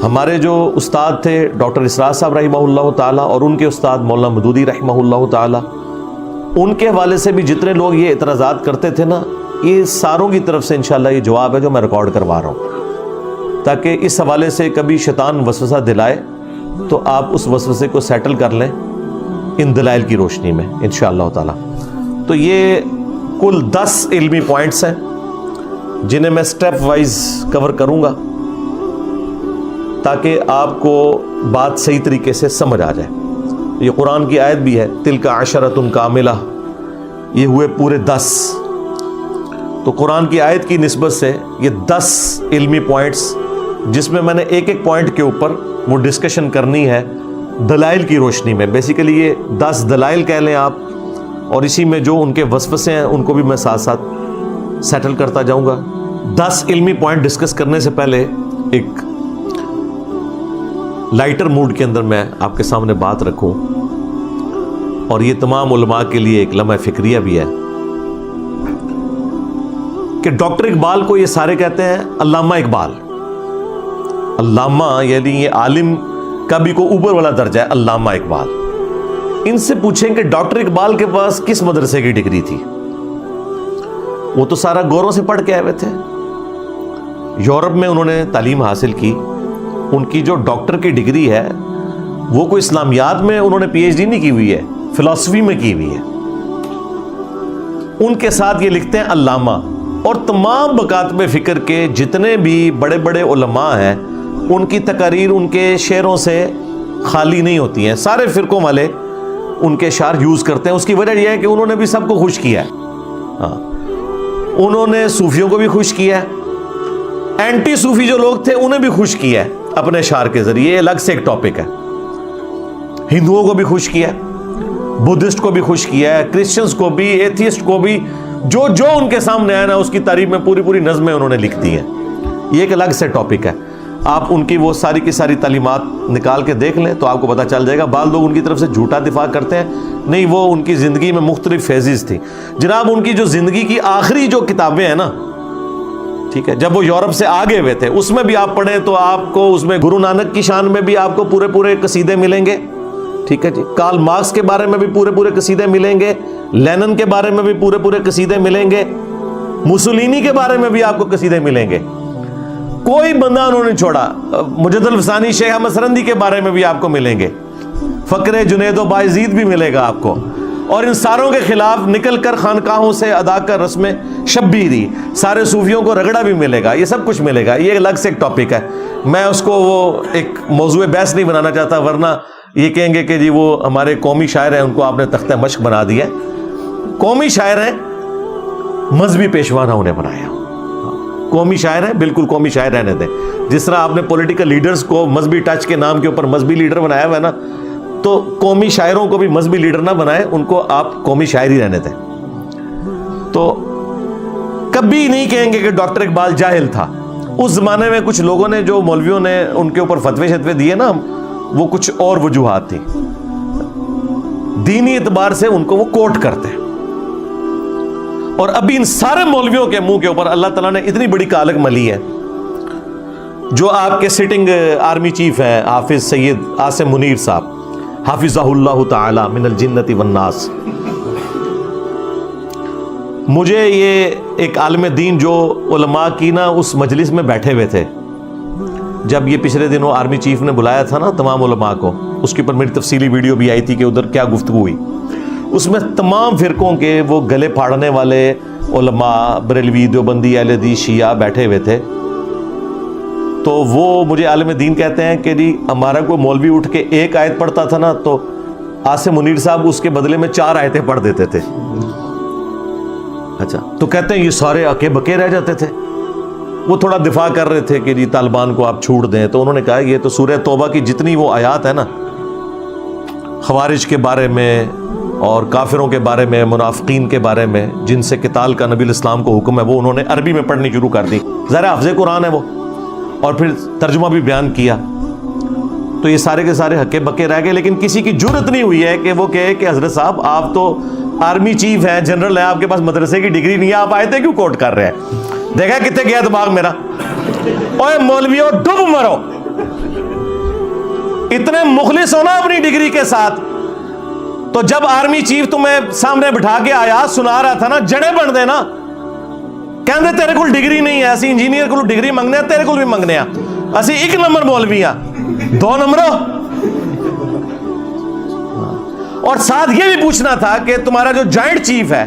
ہمارے جو استاد تھے ڈاکٹر اسرار صاحب رحمہ اللہ تعالیٰ اور ان کے استاد مولانا مودودی رحمہ اللہ تعالیٰ، ان کے حوالے سے بھی جتنے لوگ یہ اعتراضات کرتے تھے نا، یہ ساروں کی طرف سے انشاءاللہ یہ جواب ہے جو میں ریکارڈ کروا رہا ہوں، تاکہ اس حوالے سے کبھی شیطان وسوسہ دلائے تو آپ اس وسوسے کو سیٹل کر لیں ان دلائل کی روشنی میں انشاءاللہ تعالیٰ۔ تو یہ کل 10 علمی پوائنٹس ہیں جنہیں میں سٹیپ وائز کور کروں گا تاکہ آپ کو بات صحیح طریقے سے سمجھ آ جائے۔ یہ قرآن کی آیت بھی ہے، تلک عشرۃ کاملہ، یہ ہوئے پورے 10۔ تو قرآن کی آیت کی نسبت سے یہ 10 علمی پوائنٹس، جس میں میں نے ایک ایک پوائنٹ کے اوپر وہ ڈسکشن کرنی ہے دلائل کی روشنی میں۔ بیسیکلی یہ 10 دلائل کہہ لیں آپ، اور اسی میں جو ان کے وسوسے ہیں ان کو بھی میں ساتھ ساتھ سیٹل کرتا جاؤں گا۔ 10 علمی پوائنٹ ڈسکس کرنے سے پہلے ایک لائٹر موڈ کے اندر میں آپ کے سامنے بات رکھوں، اور یہ تمام علماء کے لیے ایک لمحہ فکریہ بھی ہے کہ ڈاکٹر اقبال کو یہ سارے کہتے ہیں علامہ اقبال۔ علامہ یعنی یہ عالم کا بھی کو اوپر والا درجہ ہے، علامہ اقبال۔ ان سے پوچھیں کہ ڈاکٹر اقبال کے پاس کس مدرسے کی ڈگری تھی؟ وہ تو سارا گوروں سے پڑھ کے آئے ہوئے تھے، یورپ میں انہوں نے تعلیم حاصل کی۔ ان کی جو ڈاکٹر کی ڈگری ہے وہ کوئی اسلامیات میں انہوں نے پی ایچ ڈی نہیں کی ہوئی ہے، فلسفی میں کی ہوئی ہے۔ ان کے ساتھ یہ لکھتے ہیں علامہ۔ اور تمام مکاتب فکر کے جتنے بھی بڑے بڑے علماء ہیں ان کی تقاریر ان کے شعروں سے خالی نہیں ہوتی ہیں، سارے فرقوں والے ان کے اشعار یوز کرتے ہیں۔ اس کی وجہ یہ ہے کہ انہوں نے بھی سب کو خوش کیا ہے، ہاں، انہوں نے صوفیوں کو بھی خوش کیا ہے، اینٹی صوفی جو لوگ تھے انہیں بھی خوش کیا ہے اپنے اشعار کے ذریعے، یہ الگ سے ایک ٹاپک ہے۔ ہندوؤں کو بھی خوش کیا ہے، بدھسٹ کو بھی خوش کیا ہے، کرسچنز کو بھی، ایتھیسٹ کو بھی، جو ان کے سامنے آیا نا اس کی تعریف میں پوری نظمیں انہوں نے لکھ دی ہیں۔ یہ ایک الگ سے ٹاپک ہے، آپ ان کی وہ ساری کی ساری تعلیمات نکال کے دیکھ لیں تو آپ کو پتہ چل جائے گا۔ بعض لوگ ان کی طرف سے جھوٹا دفاع کرتے ہیں، نہیں، وہ ان کی زندگی میں مختلف فیزز تھی جناب۔ ان کی جو زندگی کی آخری جو کتابیں ہیں نا، ٹھیک ہے، جب وہ یورپ سے آگے ہوئے تھے اس میں بھی آپ پڑھیں تو آپ کو اس میں گرو نانک کی شان میں بھی آپ کو پورے قصیدے ملیں گے، ٹھیک ہے جی۔ کارل مارکس کے بارے میں بھی پورے قصیدے ملیں گے، لینن کے بارے میں بھی پورے قصیدے ملیں گے، موسولینی کے بارے میں بھی آپ کو قصیدے ملیں گے، کوئی بندہ انہوں نے چھوڑا۔ مجد الفسانی شیخ احمد سرندی کے بارے میں بھی آپ کو ملیں گے، فقر جنید و بایزید بھی ملے گا آپ کو، اور ان ساروں کے خلاف نکل کر خانقاہوں سے ادا کر رسم شبیری، سارے صوفیوں کو رگڑا بھی ملے گا، یہ سب کچھ ملے گا۔ یہ الگ سے ایک ٹاپک ہے، میں اس کو وہ ایک موضوع بحث نہیں بنانا چاہتا، ورنہ یہ کہیں گے کہ جی وہ ہمارے قومی شاعر ہیں، ان کو آپ نے تختہ مشق بنا دیا ہے۔ قومی شاعر ہیں، مذہبی پیشوا نہ انہیں بنایا۔ قومی شاعر ہیں، بالکل قومی شاعر رہنے دیں۔ جس طرح آپ نے پولیٹیکل لیڈرز کو مذہبی ٹچ کے نام کے اوپر مذہبی لیڈر بنایا ہوا ہے نا، تو قومی شاعروں کو بھی مذہبی لیڈر نہ بنائیں، ان کو آپ قومی شاعر ہی رہنے دیں۔ تو کبھی نہیں کہیں گے کہ ڈاکٹر اقبال جاہل تھا۔ اس زمانے میں کچھ لوگوں نے، جو مولویوں نے ان کے اوپر فتوے شتوے دیے نا، وہ کچھ اور وجوہات تھی، دینی اعتبار سے ان کو وہ کوٹ کرتے ہیں۔ اور ابھی ان سارے مولویوں کے منہ کے اوپر اللہ تعالیٰ نے اتنی بڑی کالک ملی ہے، جو آپ کے سٹنگ آرمی چیف ہیں حافظ سید عاصم منیر صاحب، حافظہ اللہ تعالی من الجنت والناس۔ مجھے یہ ایک عالم دین جو علماء کی نا اس مجلس میں بیٹھے ہوئے تھے، جب یہ پچھلے دنوں آرمی چیف نے بلایا تھا نا تمام علماء کو، اس کے اوپر میری تفصیلی ویڈیو بھی آئی تھی کہ ادھر کیا گفتگو ہوئی، اس میں تمام فرقوں کے وہ گلے پھاڑنے والے علماء، بریلوی، دیوبندی، اہل حدیث، شیعہ بیٹھے ہوئے تھے۔ تو وہ مجھے عالم دین کہتے ہیں کہ جی ہمارا کوئی مولوی اٹھ کے ایک آیت پڑھتا تھا نا تو عاصم منیر صاحب اس کے بدلے میں 4 آیتیں پڑھ دیتے تھے۔ اچھا، تو کہتے ہیں یہ سارے اکے بکے رہ جاتے تھے۔ وہ تھوڑا دفاع کر رہے تھے کہ جی طالبان کو آپ چھوڑ دیں، تو انہوں نے کہا یہ تو سورہ توبہ کی جتنی وہ آیات ہے نا، خوارج کے بارے میں اور کافروں کے بارے میں، منافقین کے بارے میں، جن سے قتال کا نبی الاسلام کو حکم ہے، وہ انہوں نے عربی میں پڑھنی شروع کر دی۔ ظاہر حافظ قرآن ہے وہ، اور پھر ترجمہ بھی بیان کیا، تو یہ سارے کے سارے ہکے بکے رہ گئے۔ لیکن کسی کی جرت نہیں ہوئی ہے کہ وہ کہے کہ حضرت صاحب آپ تو آرمی چیف ہیں، جنرل ہیں، آپ کے پاس مدرسے کی ڈگری نہیں ہے، آپ آیتیں کیوں کوٹ کر رہے ہیں؟ دیکھا کتنے گیا دماغ میرا؟ اوے مولویوں ڈوب مرو، اتنے مخلص ہونا اپنی ڈگری کے ساتھ. تو جب آرمی چیف تمہیں سامنے بٹھا کے آیات سنا رہا تھا نا, جڑے بن دینا, کہندے تیرے کو ڈگری نہیں ہے, اسی انجینئر کو ڈگری منگنے, تیرے کو بھی منگنے, اسی 1 نمبر مولوی ہاں, 2 نمبروں. اور ساتھ یہ بھی پوچھنا تھا کہ تمہارا جو جوائنٹ چیف ہے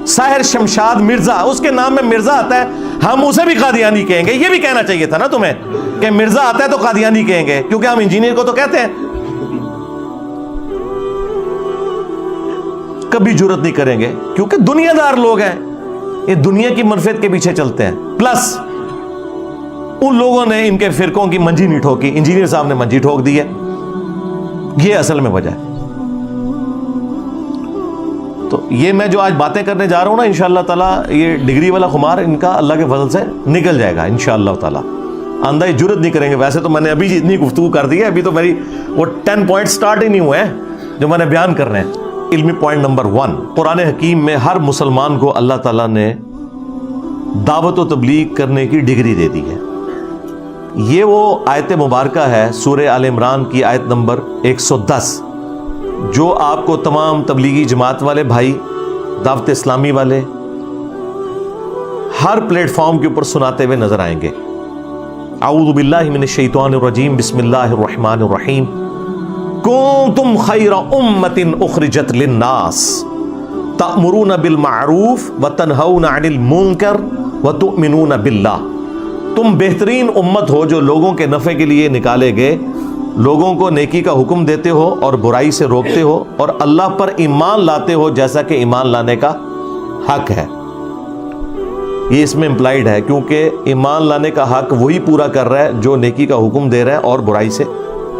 ساحر شمشاد مرزا, اس کے نام میں مرزا آتا ہے, ہم اسے بھی قادیانی کہیں گے. یہ بھی کہنا چاہیے تھا نا تمہیں کہ مرزا آتا ہے تو قادیانی کہیں گے, کیونکہ ہم انجینئر کو تو کہتے ہیں. کبھی جرت نہیں کریں گے, کیونکہ دنیا دار لوگ ہیں, یہ دنیا کی منفعت کے پیچھے چلتے ہیں. پلس ان لوگوں نے ان کے فرقوں کی منجی نہیں ٹھوکی, انجینئر صاحب نے منجی ٹھوک دی ہے. یہ اصل میں وجہ ہے. تو یہ میں جو آج باتیں کرنے جا رہا ہوں نا, انشاءاللہ تعالیٰ یہ ڈگری والا خمار ان کا اللہ کے فضل سے نکل جائے گا انشاءاللہ تعالیٰ. آندہ جرت نہیں کریں گے. ویسے تو میں نے ابھی اتنی گفتگو کر دی ہے, ابھی تو میری وہ 10 پوائنٹ سٹارٹ ہی نہیں ہوئے ہیں جو میں نے بیان کرنے ہیں. علمی پوائنٹ نمبر 1, قرآن حکیم میں ہر مسلمان کو اللہ تعالیٰ نے دعوت و تبلیغ کرنے کی ڈگری دے دی ہے. یہ وہ آیت مبارکہ ہے سورہ آل عمران کی آیت نمبر 110, جو آپ کو تمام تبلیغی جماعت والے بھائی, دعوت اسلامی والے ہر پلیٹ فارم کے اوپر سناتے ہوئے نظر آئیں گے. اعوذ باللہ من الشیطان الرجیم, بسم اللہ الرحمن الرحیم. کنتم خیر امۃ اخرجت للناس تأمرون بالمعروف وتنہون عن المنکر وتؤمنون باللہ. تم بہترین امت ہو جو لوگوں کے نفع کے لیے نکالے گئے, لوگوں کو نیکی کا حکم دیتے ہو اور برائی سے روکتے ہو, اور اللہ پر ایمان لاتے ہو جیسا کہ ایمان لانے کا حق ہے. یہ اس میں امپلائیڈ ہے, کیونکہ ایمان لانے کا حق وہی پورا کر رہا ہے جو نیکی کا حکم دے رہا ہے اور برائی سے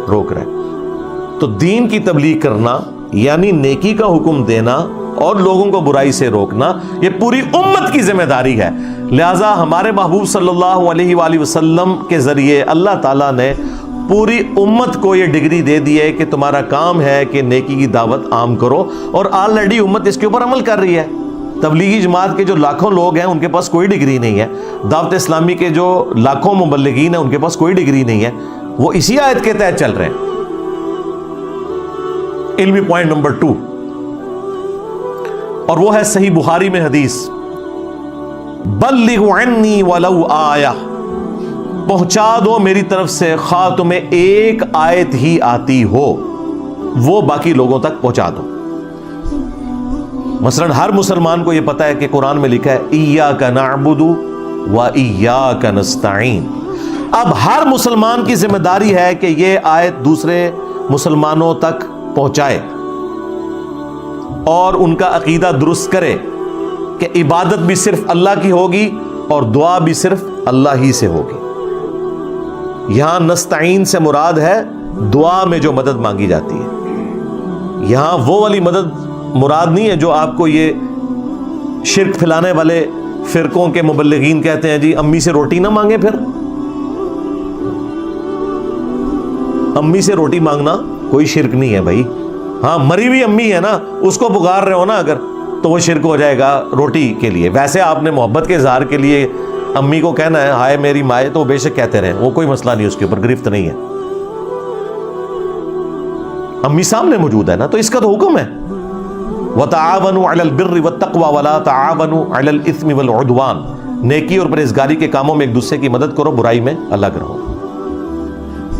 روک رہا ہے. تو دین کی تبلیغ کرنا یعنی نیکی کا حکم دینا اور لوگوں کو برائی سے روکنا, یہ پوری امت کی ذمہ داری ہے. لہٰذا ہمارے محبوب صلی اللہ علیہ وآلہ وسلم کے ذریعے اللہ تعالیٰ نے پوری امت کو یہ ڈگری دے دی ہے کہ تمہارا کام ہے کہ نیکی کی دعوت عام کرو, اور آلریڈی امت اس کے اوپر عمل کر رہی ہے. تبلیغی جماعت کے جو لاکھوں لوگ ہیں ان کے پاس کوئی ڈگری نہیں ہے, دعوت اسلامی کے جو لاکھوں مبلغین ہیں ان کے پاس کوئی ڈگری نہیں ہے, وہ اسی آیت کے تحت چل رہے ہیں. علمی پوائنٹ نمبر 2, اور وہ ہے صحیح بخاری میں حدیث, بلغوا عنی ولو آیہ, پہنچا دو میری طرف سے خواہ تمہیں ایک آیت ہی آتی ہو, وہ باقی لوگوں تک پہنچا دو. مثلا ہر مسلمان کو یہ پتا ہے کہ قرآن میں لکھا ہے ایاک نعبد و ایاک نستعین. اب ہر مسلمان کی ذمہ داری ہے کہ یہ آیت دوسرے مسلمانوں تک پہنچائے اور ان کا عقیدہ درست کرے کہ عبادت بھی صرف اللہ کی ہوگی اور دعا بھی صرف اللہ ہی سے ہوگی. یہاں نستعین سے مراد ہے دعا میں جو مدد مانگی جاتی ہے. یہاں وہ والی مدد مراد نہیں ہے جو آپ کو یہ شرک پھیلانے والے فرقوں کے مبلغین کہتے ہیں, جی امی سے روٹی نہ مانگے. پھر امی سے روٹی مانگنا کوئی شرک نہیں ہے بھائی. ہاں مری ہوئی امی ہے نا, اس کو پکار رہے ہو نا اگر, تو وہ شرک ہو جائے گا روٹی کے لیے. ویسے آپ نے محبت کے اظہار کے لیے امی کو کہنا ہے ہائے میری مائے, تو بے شک کہتے رہے, وہ کوئی مسئلہ نہیں, اس کے اوپر گرفت نہیں ہے. امی سامنے موجود ہے نا, تو اس کا تو حکم ہے وَتَعَاوَنُوا عَلَى الْبِرِّ وَالتَّقْوَى وَلَا تَعَاوَنُوا عَلَى الْإِثْمِ وَالْعُدْوَانِ. نیکی اور پرہیزگاری کے کاموں میں ایک دوسرے کی مدد کرو, برائی میں الگ رہو.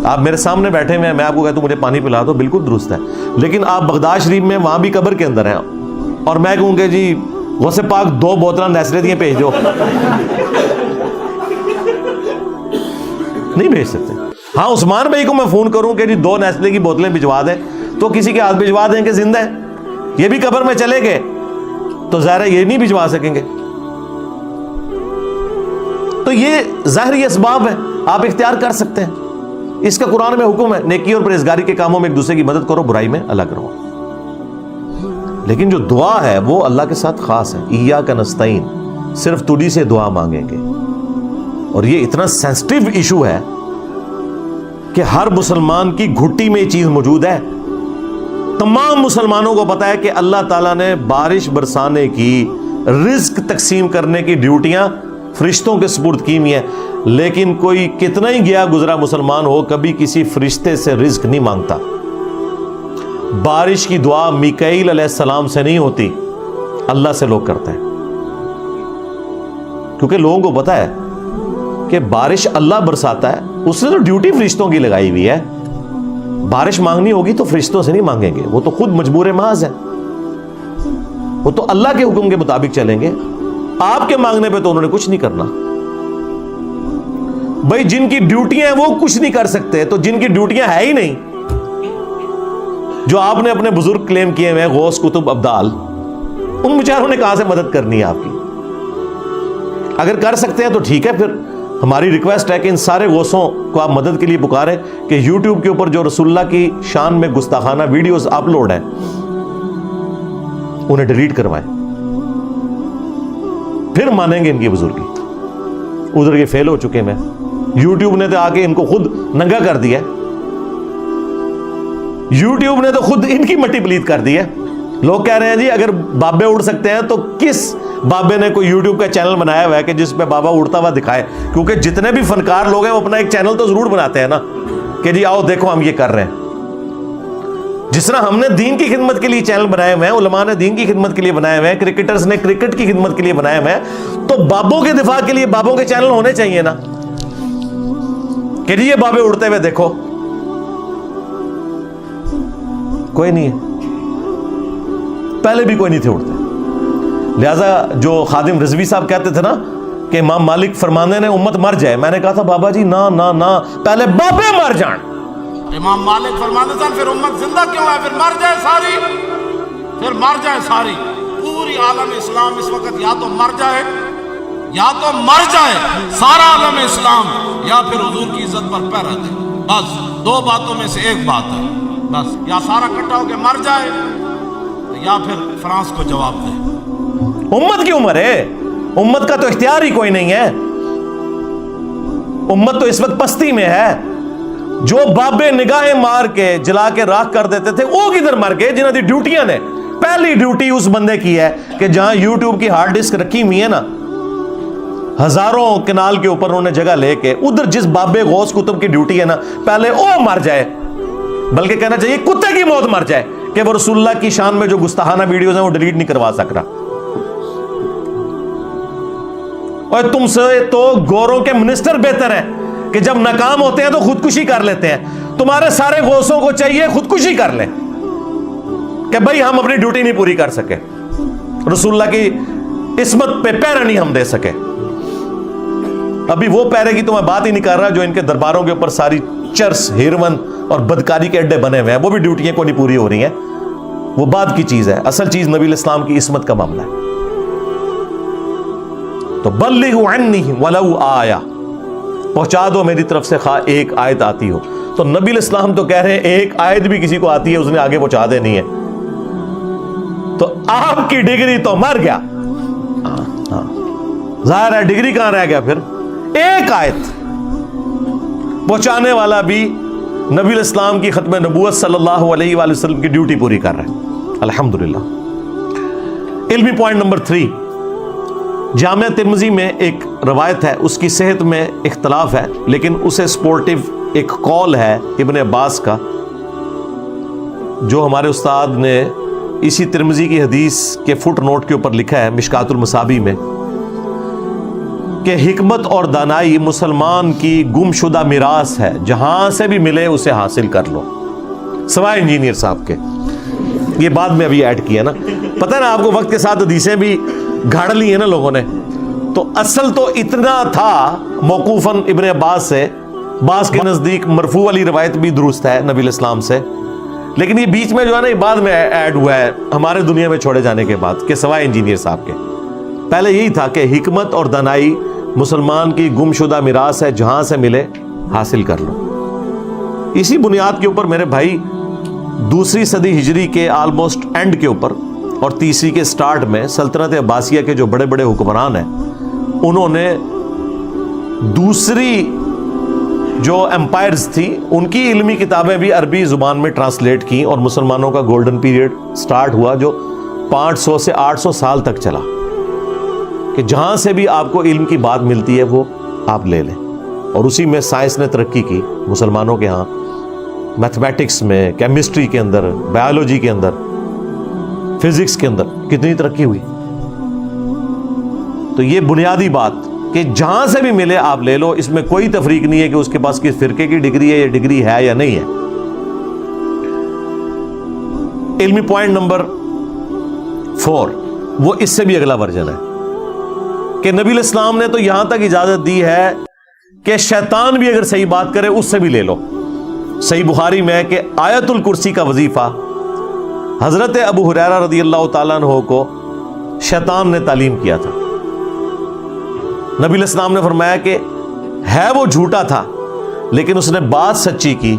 آپ میرے سامنے بیٹھے ہوئے ہیں, میں آپ کو کہتا ہوں مجھے پانی پلا دو, بالکل درست ہے, لیکن آپ بغداد شریف میں وہاں بھی قبر کے اندر ہیں, اور میں کہوں کہ جی غوث پاک 2 بوتلاں نیسلے دیے بھیج دو, نہیں بھیج سکتے. ہاں عثمان بھائی کو میں فون کروں کہ جی 2 نیسلے کی بوتلیں بھجوا دیں, تو کسی کے ہاتھ بھجوا دیں کہ زندہ ہے, یہ بھی قبر میں چلے گئے تو ظاہر ہے یہ نہیں بھجوا سکیں گے. تو یہ ظاہری اسباب ہیں, آپ اختیار کر سکتے ہیں. اس کا قرآن میں حکم ہے نیکی اور پرہیزگاری کے کاموں میں ایک دوسرے کی مدد کرو, برائی میں الگ رہو. لیکن جو دعا ہے وہ اللہ کے ساتھ خاص ہے. ایاک نستعین, صرف تجھی سے دعا مانگیں گے. اور یہ اتنا سینسٹیو ایشو ہے کہ ہر مسلمان کی گھٹی میں یہ چیز موجود ہے. تمام مسلمانوں کو پتا ہے کہ اللہ تعالیٰ نے بارش برسانے کی, رزق تقسیم کرنے کی ڈیوٹیاں فرشتوں کے سپرد کی ہوئی ہیں، لیکن کوئی کتنا ہی گیا گزرا مسلمان ہو کبھی کسی فرشتے سے رزق نہیں مانگتا۔ بارش کی دعا میکائیل علیہ السلام سے نہیں ہوتی، اللہ سے لوگ کرتے ہیں، کیونکہ لوگوں کو پتا ہے کہ بارش اللہ برساتا ہے، اس نے تو ڈیوٹی فرشتوں کی لگائی ہوئی ہے۔ بارش مانگنی ہوگی تو فرشتوں سے نہیں مانگیں گے، وہ تو خود مجبور محض ہے، وہ تو اللہ کے حکم کے مطابق چلیں گے۔ آپ کے مانگنے پہ تو انہوں نے کچھ نہیں کرنا۔ بھائی جن کی ڈیوٹیاں ہیں وہ کچھ نہیں کر سکتے، تو جن کی ڈیوٹیاں ہے ہی نہیں، جو آپ نے اپنے بزرگ کلیم کیے ہوئے غوث کتب ابدال، ان بیچاروں نے کہاں سے مدد کرنی ہے آپ کی؟ اگر کر سکتے ہیں تو ٹھیک ہے، پھر ہماری ریکویسٹ ہے کہ ان سارے غوثوں کو آپ مدد کے لیے پکاریں کہ یوٹیوب کے اوپر جو رسول اللہ کی شان میں گستاخانہ ویڈیوز اپلوڈ ہیں انہیں ڈیلیٹ کروائیں، پھر مانیں گے ان کی بزرگی۔ ادھر یہ فیل ہو چکے ہیں، یوٹیوب نے تو آ کے ان کو خود ننگا کر دیا، یوٹیوب نے تو خود ان کی مٹی پلیت کر دی ہے۔ لوگ کہہ رہے ہیں جی اگر بابے اڑ سکتے ہیں تو کس بابے نے کوئی یوٹیوب کا چینل بنایا ہوا ہے کہ جس پہ بابا اڑتا ہوا دکھائے؟ کیونکہ جتنے بھی فنکار لوگ ہیں وہ اپنا ایک چینل تو ضرور بناتے ہیں نا، کہ جی آؤ دیکھو ہم یہ کر رہے ہیں۔ جس طرح ہم نے دین کی خدمت کے لیے چینل بنائے ہوئے ہیں، علماء نے دین کی خدمت کے لیے بنائے ہوئے ہیں، کرکٹرز نے کرکٹ کی خدمت کے لیے بنائے ہوئے ہیں، تو بابوں کے دفاع کے لیے بابوں کے چینل ہونے چاہیے نا، کہ جی یہ بابے اڑتے ہوئے دیکھو۔ کوئی نہیں ہے، پہلے بھی کوئی نہیں تھے اڑتے۔ لہذا جو خادم رضوی صاحب کہتے تھے نا کہ امام مالک فرماندے نے امت مر جائے، میں نے کہا تھا بابا جی نہ نہ نہ، پہلے بابے مر جائیں۔ امام مالک فرماندے تھے پھر امت زندہ کیوں ہے؟ پھر مر جائے ساری، پھر مر جائے ساری۔ پوری عالم اسلام اس وقت یا تو مر جائے، یا تو مر جائے سارا عالم اسلام، یا پھر حضور کی عزت پر پیر رکھے۔ بس دو باتوں میں سے ایک بات ہے، بس یا سارا اکٹھا ہو کے مر جائے یا پھر فرانس کو جواب دے۔ امت کی عمر ہے، امت کا تو اختیار ہی کوئی نہیں ہے، امت تو اس وقت پستی میں ہے۔ جو بابے نگاہیں مار کے جلا کے راکھ کر دیتے تھے وہ کدھر مر گئے؟ جنہوں کی ڈیوٹیاں نے پہلی ڈیوٹی اس بندے کی ہے کہ جہاں یوٹیوب کی ہارڈ ڈسک رکھی ہوئی ہے نا، ہزاروں کنال کے اوپر انہوں نے جگہ لے کے، ادھر جس بابے غوث کتب کی ڈیوٹی ہے نا پہلے وہ مر جائے، بلکہ کہنا چاہیے کتے کی موت مر جائے کہ وہ رسول اللہ کی شان میں جو گستاخانہ ویڈیوز ہیں وہ ڈیلیٹ نہیں کروا سک رہا۔ اور تم سے تو گوروں کے منسٹر بہتر ہیں کہ جب ناکام ہوتے ہیں تو خودکشی کر لیتے ہیں، تمہارے سارے غوثوں کو چاہیے خودکشی کر لیں کہ بھائی ہم اپنی ڈیوٹی نہیں پوری کر سکے، رسول اللہ کی عصمت پہ پیرا نہیں ہم دے سکے۔ ابھی وہ پیرے کی تو میں بات ہی نہیں کر رہا جو ان کے درباروں کے اوپر ساری چرس، ہیروین اور بدکاری کے اڈے بنے ہوئے ہیں، وہ بھی ڈیوٹیاں کو نہیں پوری ہو رہی ہیں، وہ بعد کی چیز ہے، اصل چیز نبی الاسلام کی عصمت کا معاملہ ہے۔ تو بلغوا عنی ولو آیا، پہنچا دو میری طرف سے خواہ ایک آیت آتی ہو۔ تو نبی الاسلام تو کہہ رہے ہیں ایک آیت بھی کسی کو آتی ہے اس نے آگے پہنچا دینی ہے، تو آپ کی ڈگری تو مر گیا، ظاہر ہے ڈگری کہاں رہ گیا پھر؟ ایک آیت پہنچانے والا بھی نبی الاسلام کی ختم نبوت صلی اللہ علیہ وآلہ وسلم کی ڈیوٹی پوری کر رہا ہے، الحمدللہ۔ علمی پوائنٹ نمبر 3، جامعہ ترمذی میں ایک روایت ہے، اس کی صحت میں اختلاف ہے، لیکن اسے سپورٹیو ایک قول ہے ابن عباس کا، جو ہمارے استاد نے اسی ترمذی کی حدیث کے فٹ نوٹ کے اوپر لکھا ہے مشکات المصابیح میں، کہ حکمت اور دانائی مسلمان کی گم شدہ میراث ہے، جہاں سے بھی ملے اسے حاصل کر لو، سوائے انجینئر صاحب کے۔ یہ بعد میں ابھی ایڈ کیا نا، پتہ نا آپ کو وقت کے ساتھ حدیثیں بھی گھاڑ لی ہیں نا لوگوں نے، تو اصل تو اتنا تھا موقوفاً ابن عباس سے، بعض کے نزدیک مرفوع والی روایت بھی درست ہے نبی الاسلام سے، لیکن یہ بیچ میں جو ہے نا یہ بعد میں ایڈ ہوا ہے ہمارے دنیا میں چھوڑے جانے کے بعد، کہ سوائے انجینئر صاحب کے۔ پہلے یہی تھا کہ حکمت اور دانائی مسلمان کی گم شدہ میراث ہے، جہاں سے ملے حاصل کر لو۔ اسی بنیاد کے اوپر میرے بھائی دوسری صدی ہجری کے آلموسٹ اینڈ کے اوپر اور تیسری کے سٹارٹ میں سلطنت عباسیہ کے جو بڑے بڑے حکمران ہیں انہوں نے دوسری جو امپائرز تھی ان کی علمی کتابیں بھی عربی زبان میں ٹرانسلیٹ کی، اور مسلمانوں کا گولڈن پیریڈ سٹارٹ ہوا جو 500 سے 800 سال تک چلا۔ کہ جہاں سے بھی آپ کو علم کی بات ملتی ہے وہ آپ لے لیں. اور اسی میں سائنس نے ترقی کی مسلمانوں کے ہاں, میتھمیٹکس میں, کیمسٹری کے اندر, بایولوجی کے اندر, فزکس کے اندر کتنی ترقی ہوئی. تو یہ بنیادی بات کہ جہاں سے بھی ملے آپ لے لو, اس میں کوئی تفریق نہیں ہے کہ اس کے پاس کس فرقے کی ڈگری ہے, یا ڈگری ہے یا نہیں ہے. علمی پوائنٹ نمبر 4 وہ اس سے بھی اگلا ورژن ہے کہ نبی علیہ السلام نے تو یہاں تک اجازت دی ہے کہ شیطان بھی اگر صحیح بات کرے اس سے بھی لے لو. صحیح بخاری میں کہ آیت الکرسی کا وظیفہ حضرت ابو ہریرہ رضی اللہ تعالیٰ عنہ کو شیطان نے تعلیم کیا تھا. نبی علیہ السلام نے فرمایا کہ ہے وہ جھوٹا تھا لیکن اس نے بات سچی کی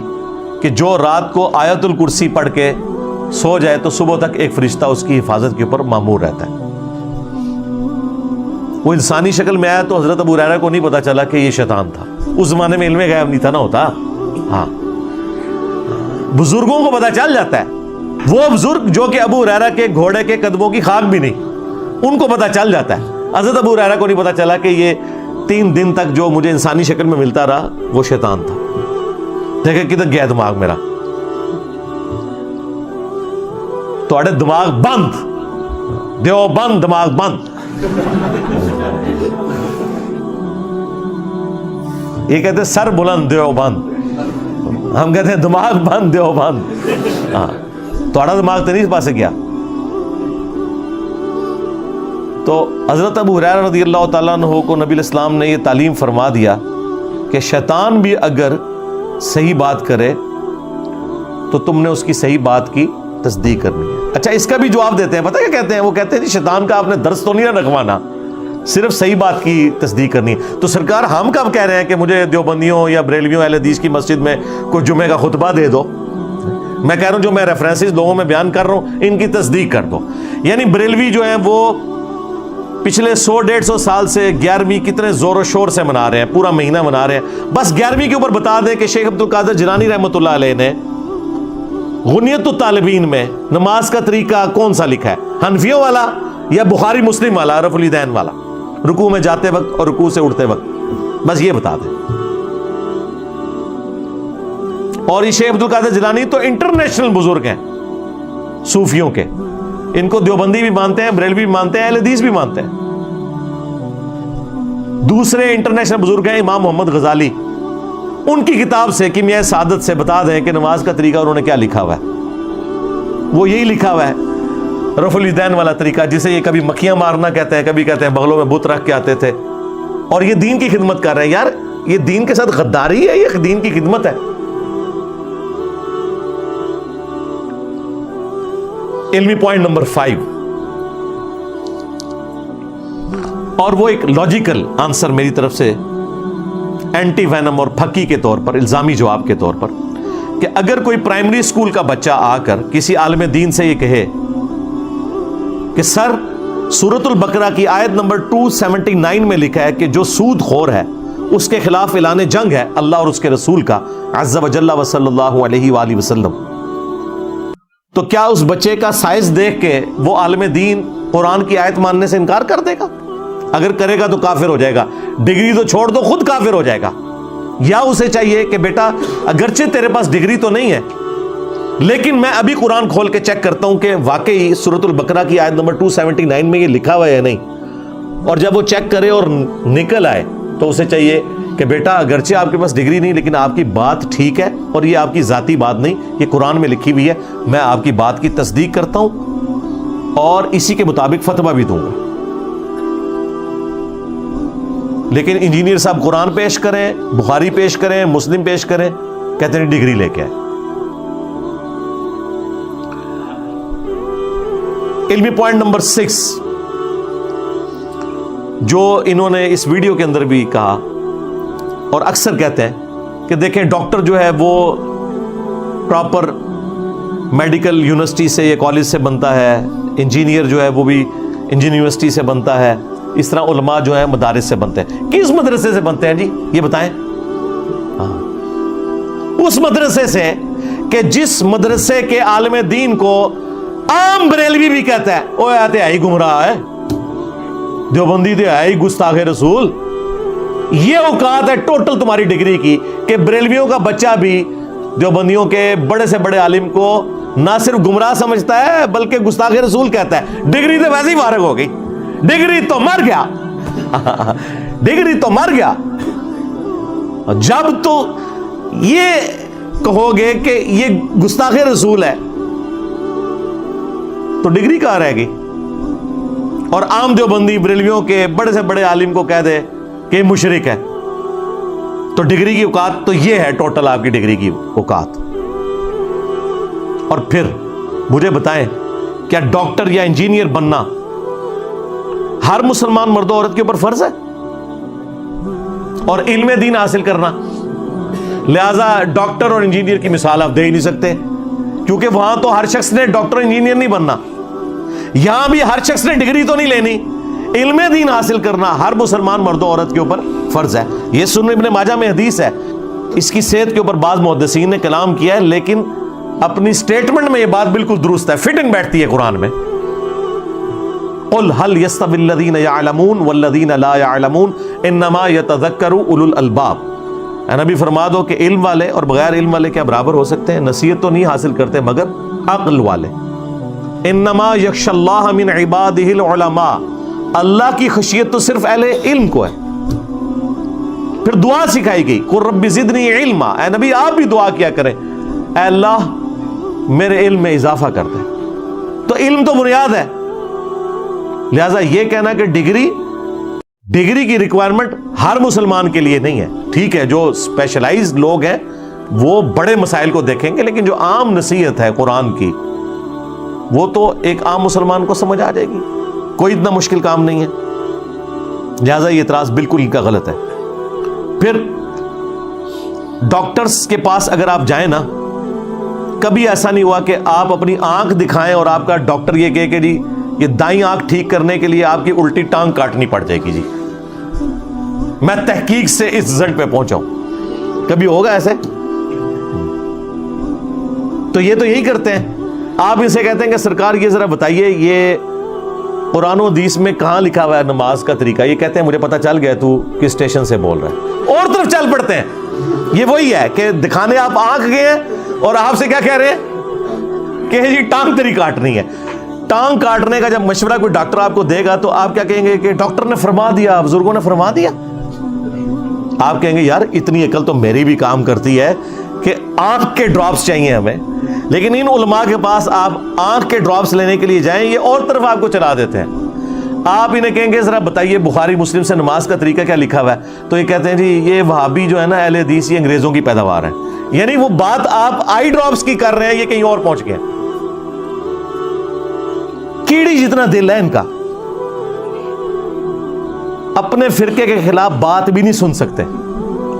کہ جو رات کو آیت الکرسی پڑھ کے سو جائے تو صبح تک ایک فرشتہ اس کی حفاظت کے اوپر مامور رہتا ہے. وہ انسانی شکل میں آیا تو حضرت ابو ہریرہ کو نہیں پتا چلا کہ یہ شیطان تھا. اس زمانے میں علم غیب نہیں تھا نا ہوتا. ہاں, بزرگوں کو پتا چل جاتا ہے. وہ بزرگ جو کہ ابو ہریرہ کے گھوڑے کے قدموں کی خاک بھی نہیں, ان کو پتا چل جاتا ہے. حضرت ابو ہریرہ کو نہیں پتا چلا کہ یہ 3 دن تک جو مجھے انسانی شکل میں ملتا رہا وہ شیطان تھا. دیکھیں کدھر گیا دماغ میرا. توڑے دماغ بند, دیو بند, دماغ بند. یہ کہتے ہیں سر بلند دیو بند, ہم کہتے ہیں دماغ بند دیو بند. ہاں, توڑا دماغ تو نہیں پاسے گیا. تو حضرت ابو ہریرہ رضی اللہ تعالیٰ عنہ کو نبی علیہ السلام نے یہ تعلیم فرما دیا کہ شیطان بھی اگر صحیح بات کرے تو تم نے اس کی صحیح بات کی تصدیق کرنی ہے. اچھا, اس کا بھی جواب دیتے ہیں. پتہ کیا کہتے ہیں؟ وہ کہتے ہیں جی شیطان کا آپ نے درس تو نہیں رکھوانا, صرف صحیح بات کی تصدیق کرنی ہے. تو سرکار ہم کب کہہ رہے ہیں کہ مجھے دیوبندیوں یا بریلویوں اہل حدیث کی مسجد میں کوئی جمعے کا خطبہ دے دو؟ میں کہہ رہا ہوں جو میں ریفرنسز لوگوں میں بیان کر رہا ہوں ان کی تصدیق کر دو. یعنی بریلوی جو ہیں وہ پچھلے 100-150 سال سے 11ویں کتنے زور و شور سے منا رہے ہیں, پورا مہینہ منا رہے ہیں. بس 11ویں کے اوپر بتا دیں کہ شیخ عبد القادر جیلانی رحمۃ اللہ علیہ نے غنیت الطالبین میں نماز کا طریقہ کون سا لکھا ہے, حنفیوں والا یا بخاری مسلم والا, رفع الیدین والا, رکوع میں جاتے وقت اور رکوع سے اٹھتے وقت, بس یہ بتا دیں. اور یہ شیخ عبد القادر جیلانی تو انٹرنیشنل بزرگ ہیں صوفیوں کے, ان کو دیوبندی بھی مانتے ہیں, بریلوی بھی مانتے ہیں, اہل حدیث بھی مانتے ہیں. دوسرے انٹرنیشنل بزرگ ہیں امام محمد غزالی, ان کی کتاب سے کیمیائے سعادت سے بتا دیں کہ نماز کا طریقہ انہوں نے کیا لکھا ہوا ہے. وہ یہی لکھا ہوا ہے رفع الیدین والا طریقہ, جسے یہ کبھی مکھیاں مارنا کہتے ہیں, کبھی کہتے ہیں بغلوں میں بت رکھ کے آتے تھے, اور یہ دین کی خدمت کر رہے ہیں. یار یہ دین کے ساتھ غداری ہے, یہ دین کی خدمت ہے. علمی پوائنٹ نمبر 5, اور وہ ایک لاجیکل آنسر میری طرف سے اینٹی وینم اور پھکی کے طور پر, الزامی جواب کے طور پر, کہ اگر کوئی پرائمری اسکول کا بچہ آ کر کسی عالم دین سے یہ کہے کہ سر سورۃ البقرہ کی آیت نمبر 279 میں لکھا ہے کہ جو سود خور ہے اس کے خلاف اعلان جنگ ہے اللہ اور اس کے رسول کا عز و جل و صلی اللہ علیہ وآلہ وسلم, تو کیا اس بچے کا سائز دیکھ کے وہ عالم دین قرآن کی آیت ماننے سے انکار کر دے گا؟ اگر کرے گا تو کافر ہو جائے گا. ڈگری تو چھوڑ دو, خود کافر ہو جائے گا. یا اسے چاہیے کہ بیٹا اگرچہ تیرے پاس ڈگری تو نہیں ہے لیکن میں ابھی قرآن کھول کے چیک کرتا ہوں کہ واقعی سورۃ البقرہ کی آیت نمبر 279 میں یہ لکھا ہوا ہے یا نہیں. اور جب وہ چیک کرے اور نکل آئے تو اسے چاہیے کہ بیٹا اگرچہ آپ کے پاس ڈگری نہیں لیکن آپ کی بات ٹھیک ہے, اور یہ آپ کی ذاتی بات نہیں, یہ قرآن میں لکھی ہوئی ہے, میں آپ کی بات کی تصدیق کرتا ہوں اور اسی کے مطابق فتویٰ بھی دوں گا. لیکن انجینئر صاحب قرآن پیش کریں, بخاری پیش کریں, مسلم پیش کریں, کہتے ہیں ڈگری لے کے آئے. علمی پوائنٹ نمبر 6 جو انہوں نے اس ویڈیو کے اندر بھی کہا اور اکثر کہتے ہیں کہ دیکھیں ڈاکٹر جو ہے وہ پراپر میڈیکل یونیورسٹی سے یا کالج سے بنتا ہے, انجینئر جو ہے وہ بھی انجینئر یونیورسٹی سے بنتا ہے, اس طرح علماء جو ہیں مدارس سے بنتے ہیں. کس مدرسے سے بنتے ہیں جی یہ بتائیں؟ اس مدرسے سے کہ جس مدرسے کے عالم دین کو عام بریلوی بھی کہتا ہے او آتے آئی گمراہ ہے, دیوبندی تو ہے ہی گستاخ رسول. یہ اوقات ہے ٹوٹل تمہاری ڈگری کی کہ بریلویوں کا بچہ بھی دیوبندیوں کے بڑے سے بڑے عالم کو نہ صرف گمراہ سمجھتا ہے بلکہ گستاخ رسول کہتا ہے. ڈگری تو ویسے ہی فارغ ہو گئی, ڈگری تو مر گیا, ڈگری تو مر گیا. جب تو یہ کہو گے کہ یہ گستاخ رسول ہے تو ڈگری کہاں رہے گی؟ اور عام دیوبندی بریلویوں کے بڑے سے بڑے عالم کو کہہ دے کہ مشرک ہے تو ڈگری کی اوقات تو یہ ہے ٹوٹل آپ کی ڈگری کی اوقات. اور پھر مجھے بتائیں, کیا ڈاکٹر یا انجینئر بننا ہر مسلمان مرد و عورت کے اوپر فرض ہے؟ اور علم دین حاصل کرنا, لہذا ڈاکٹر اور انجینئر کی مثال آپ دے ہی نہیں سکتے کیونکہ وہاں تو ہر شخص نے ڈاکٹر انجینئر نہیں بننا. یہاں بھی ہر شخص نے ڈگری تو نہیں لینی, علم دین حاصل کرنا ہر مسلمان مرد و عورت کے اوپر فرض ہے. یہ سنن ابن ماجہ میں حدیث ہے, اس کی صحت کے اوپر بعض محدثین نے کلام کیا ہے لیکن اپنی سٹیٹمنٹ میں یہ بات بالکل درست ہے, فٹنگ بیٹھتی ہے قرآن میں. قل هل يستوي الذين يعلمون والذين لا يعلمون انما يتذكر اولو الالباب. اے نبی فرما دو کہ علم والے اور بغیر علم والے کیا برابر ہو سکتے ہیں؟ نصیحت تو نہیں حاصل کرتے مگر عقل والے. انما یخشى اللہ من عباده العلماء, اللہ کی خشیت تو صرف اہل علم کو ہے. پھر دعا سکھائی گئی, قل رب زدنی علما. اے نبی آپ بھی دعا کیا کریں, اے اللہ میرے علم میں اضافہ کر دے. تو علم تو بنیاد ہے. لہذا یہ کہنا کہ ڈگری کی ریکوائرمنٹ ہر مسلمان کے لیے نہیں ہے. ٹھیک ہے, جو اسپیشلائز لوگ ہیں وہ بڑے مسائل کو دیکھیں گے لیکن جو عام نصیحت ہے قرآن کی وہ تو ایک عام مسلمان کو سمجھ آ جائے گی, کوئی اتنا مشکل کام نہیں ہے. لہذا یہ اعتراض بالکل ان کا غلط ہے. پھر ڈاکٹرز کے پاس اگر آپ جائیں نا, کبھی ایسا نہیں ہوا کہ آپ اپنی آنکھ دکھائیں اور آپ کا ڈاکٹر یہ کہے کہ جی یہ دائیں آنکھ ٹھیک کرنے کے لیے آپ کی الٹی ٹانگ کاٹنی پڑ جائے گی, جی میں تحقیق سے اس رزلٹ پہ پہنچا ہوں. کبھی ہوگا ایسے؟ تو یہ تو یہی کرتے ہیں. آپ اسے کہتے ہیں کہ سرکار یہ ذرا بتائیے یہ قرآن و حدیث میں کہاں لکھا ہوا ہے نماز کا طریقہ؟ یہ کہتے ہیں مجھے پتا چل گیا تو کس اسٹیشن سے بول رہا ہے, اور طرف چل پڑتے ہیں. یہ وہی ہے کہ دکھانے آپ آنکھ گئے ہیں اور آپ سے کیا کہہ رہے ہیں کہ جی ٹانگ تیری کاٹنی ہے. ٹانگ کاٹنے کا جب مشورہ کوئی ڈاکٹر آپ کو دے گا تو آپ کیا کہیں گے کہ ڈاکٹر نے فرما دیا, بزرگوں نے فرما دیا. آپ کہیں گے یار اتنی عقل تو میری بھی کام کرتی ہے کہ آنکھ کے ڈراپس چاہیے ہمیں, لیکن ان علماء کے پاس آپ آنکھ کے ڈراپس لینے کے لیے جائیں, یہ اور طرف آپ کو چلا دیتے ہیں. آپ انہیں کہیں گے ذرا بتائیے بخاری مسلم سے نماز کا طریقہ کیا لکھا ہوا ہے, تو یہ کہتے ہیں جی یہ وہابی جو ہے نا اہل حدیث یہ انگریزوں کی پیداوار ہے. یعنی وہ بات آپ آئی ڈراپس کی کر رہے ہیں, یہ کہیں اور پہنچ گئے. کیڑی جتنا دل ہے ان کا, اپنے فرقے کے خلاف بات بھی نہیں سن سکتے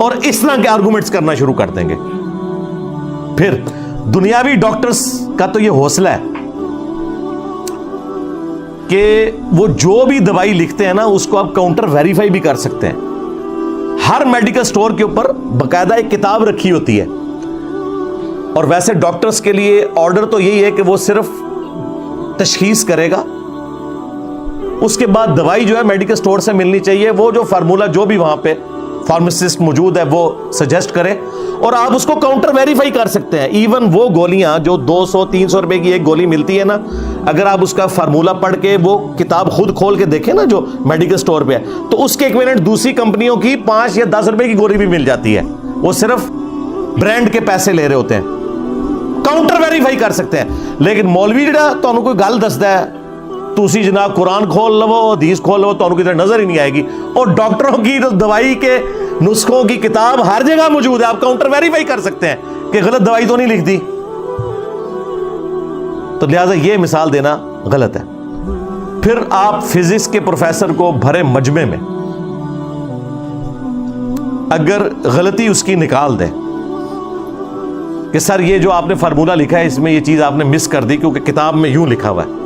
اور اس طرح کے آرگومنٹس کرنا شروع کر دیں گے. پھر دنیاوی ڈاکٹرز کا تو یہ حوصلہ ہے کہ وہ جو بھی دوائی لکھتے ہیں نا اس کو آپ کاؤنٹر ویریفائی بھی کر سکتے ہیں. ہر میڈیکل سٹور کے اوپر باقاعدہ ایک کتاب رکھی ہوتی ہے, اور ویسے ڈاکٹرز کے لیے آرڈر تو یہی ہے کہ وہ صرف تشخیص کرے گا, اس کے بعد دوائی جو ہے میڈیکل سٹور سے ملنی چاہیے. وہ جو فارمولہ جو بھی وہاں پہ فارماسسٹ موجود ہے وہ سجیسٹ کرے اور آپ اس کو کاؤنٹر ویریفائی کر سکتے ہیں. ایون وہ گولیاں جو 200-300 روپے کی ایک گولی ملتی ہے نا, اگر آپ اس کا فارمولہ پڑھ کے وہ کتاب خود کھول کے دیکھیں نا جو میڈیکل سٹور پہ ہے, تو اس کے ایکویلنٹ دوسری کمپنیوں کی 5 یا 10 روپے کی گولی بھی مل جاتی ہے. وہ صرف برانڈ کے پیسے لے رہے ہوتے ہیں, کاؤنٹر ویریفائی کر سکتے ہیں. لیکن مولوی جڑا تانوں کوئی گل دسدا ہے تسی جناب قرآن کھول لو حدیث کھول لو تانوں کدھر نظر ہی نہیں آئے گی, اور ڈاکٹروں کی دوائی کے نسخوں کی کتاب ہر جگہ موجود ہے, آپ کاؤنٹر ویریفائی کر سکتے ہیں کہ غلط دوائی تو نہیں لکھ دی. تو لہٰذا یہ مثال دینا غلط ہے. پھر آپ فزکس کے پروفیسر کو بھرے مجمع میں اگر غلطی اس کی نکال دیں کہ سر یہ جو آپ نے فارمولہ لکھا ہے اس میں یہ چیز آپ نے مس کر دی کیونکہ کتاب میں یوں لکھا ہوا ہے,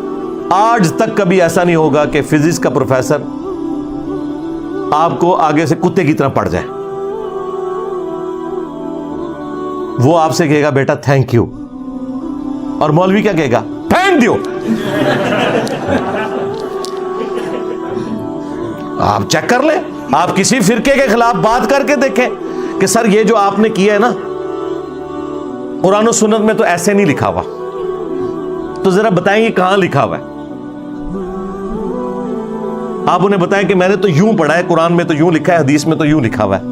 آج تک کبھی ایسا نہیں ہوگا کہ فزکس کا پروفیسر آپ کو آگے سے کتے کی طرح پڑ جائے. وہ آپ سے کہے گا بیٹا تھینک یو, اور مولوی کیا کہے گا؟ Thank you. آپ چیک کر لیں, آپ کسی فرقے کے خلاف بات کر کے دیکھیں کہ سر یہ جو آپ نے کیا ہے نا قرآن و سنت میں تو ایسے نہیں لکھا ہوا, تو ذرا بتائیں یہ کہاں لکھا ہوا ہے. آپ انہیں بتائیں کہ میں نے تو یوں پڑھا ہے, قرآن میں تو یوں لکھا ہے, حدیث میں تو یوں لکھا ہوا ہے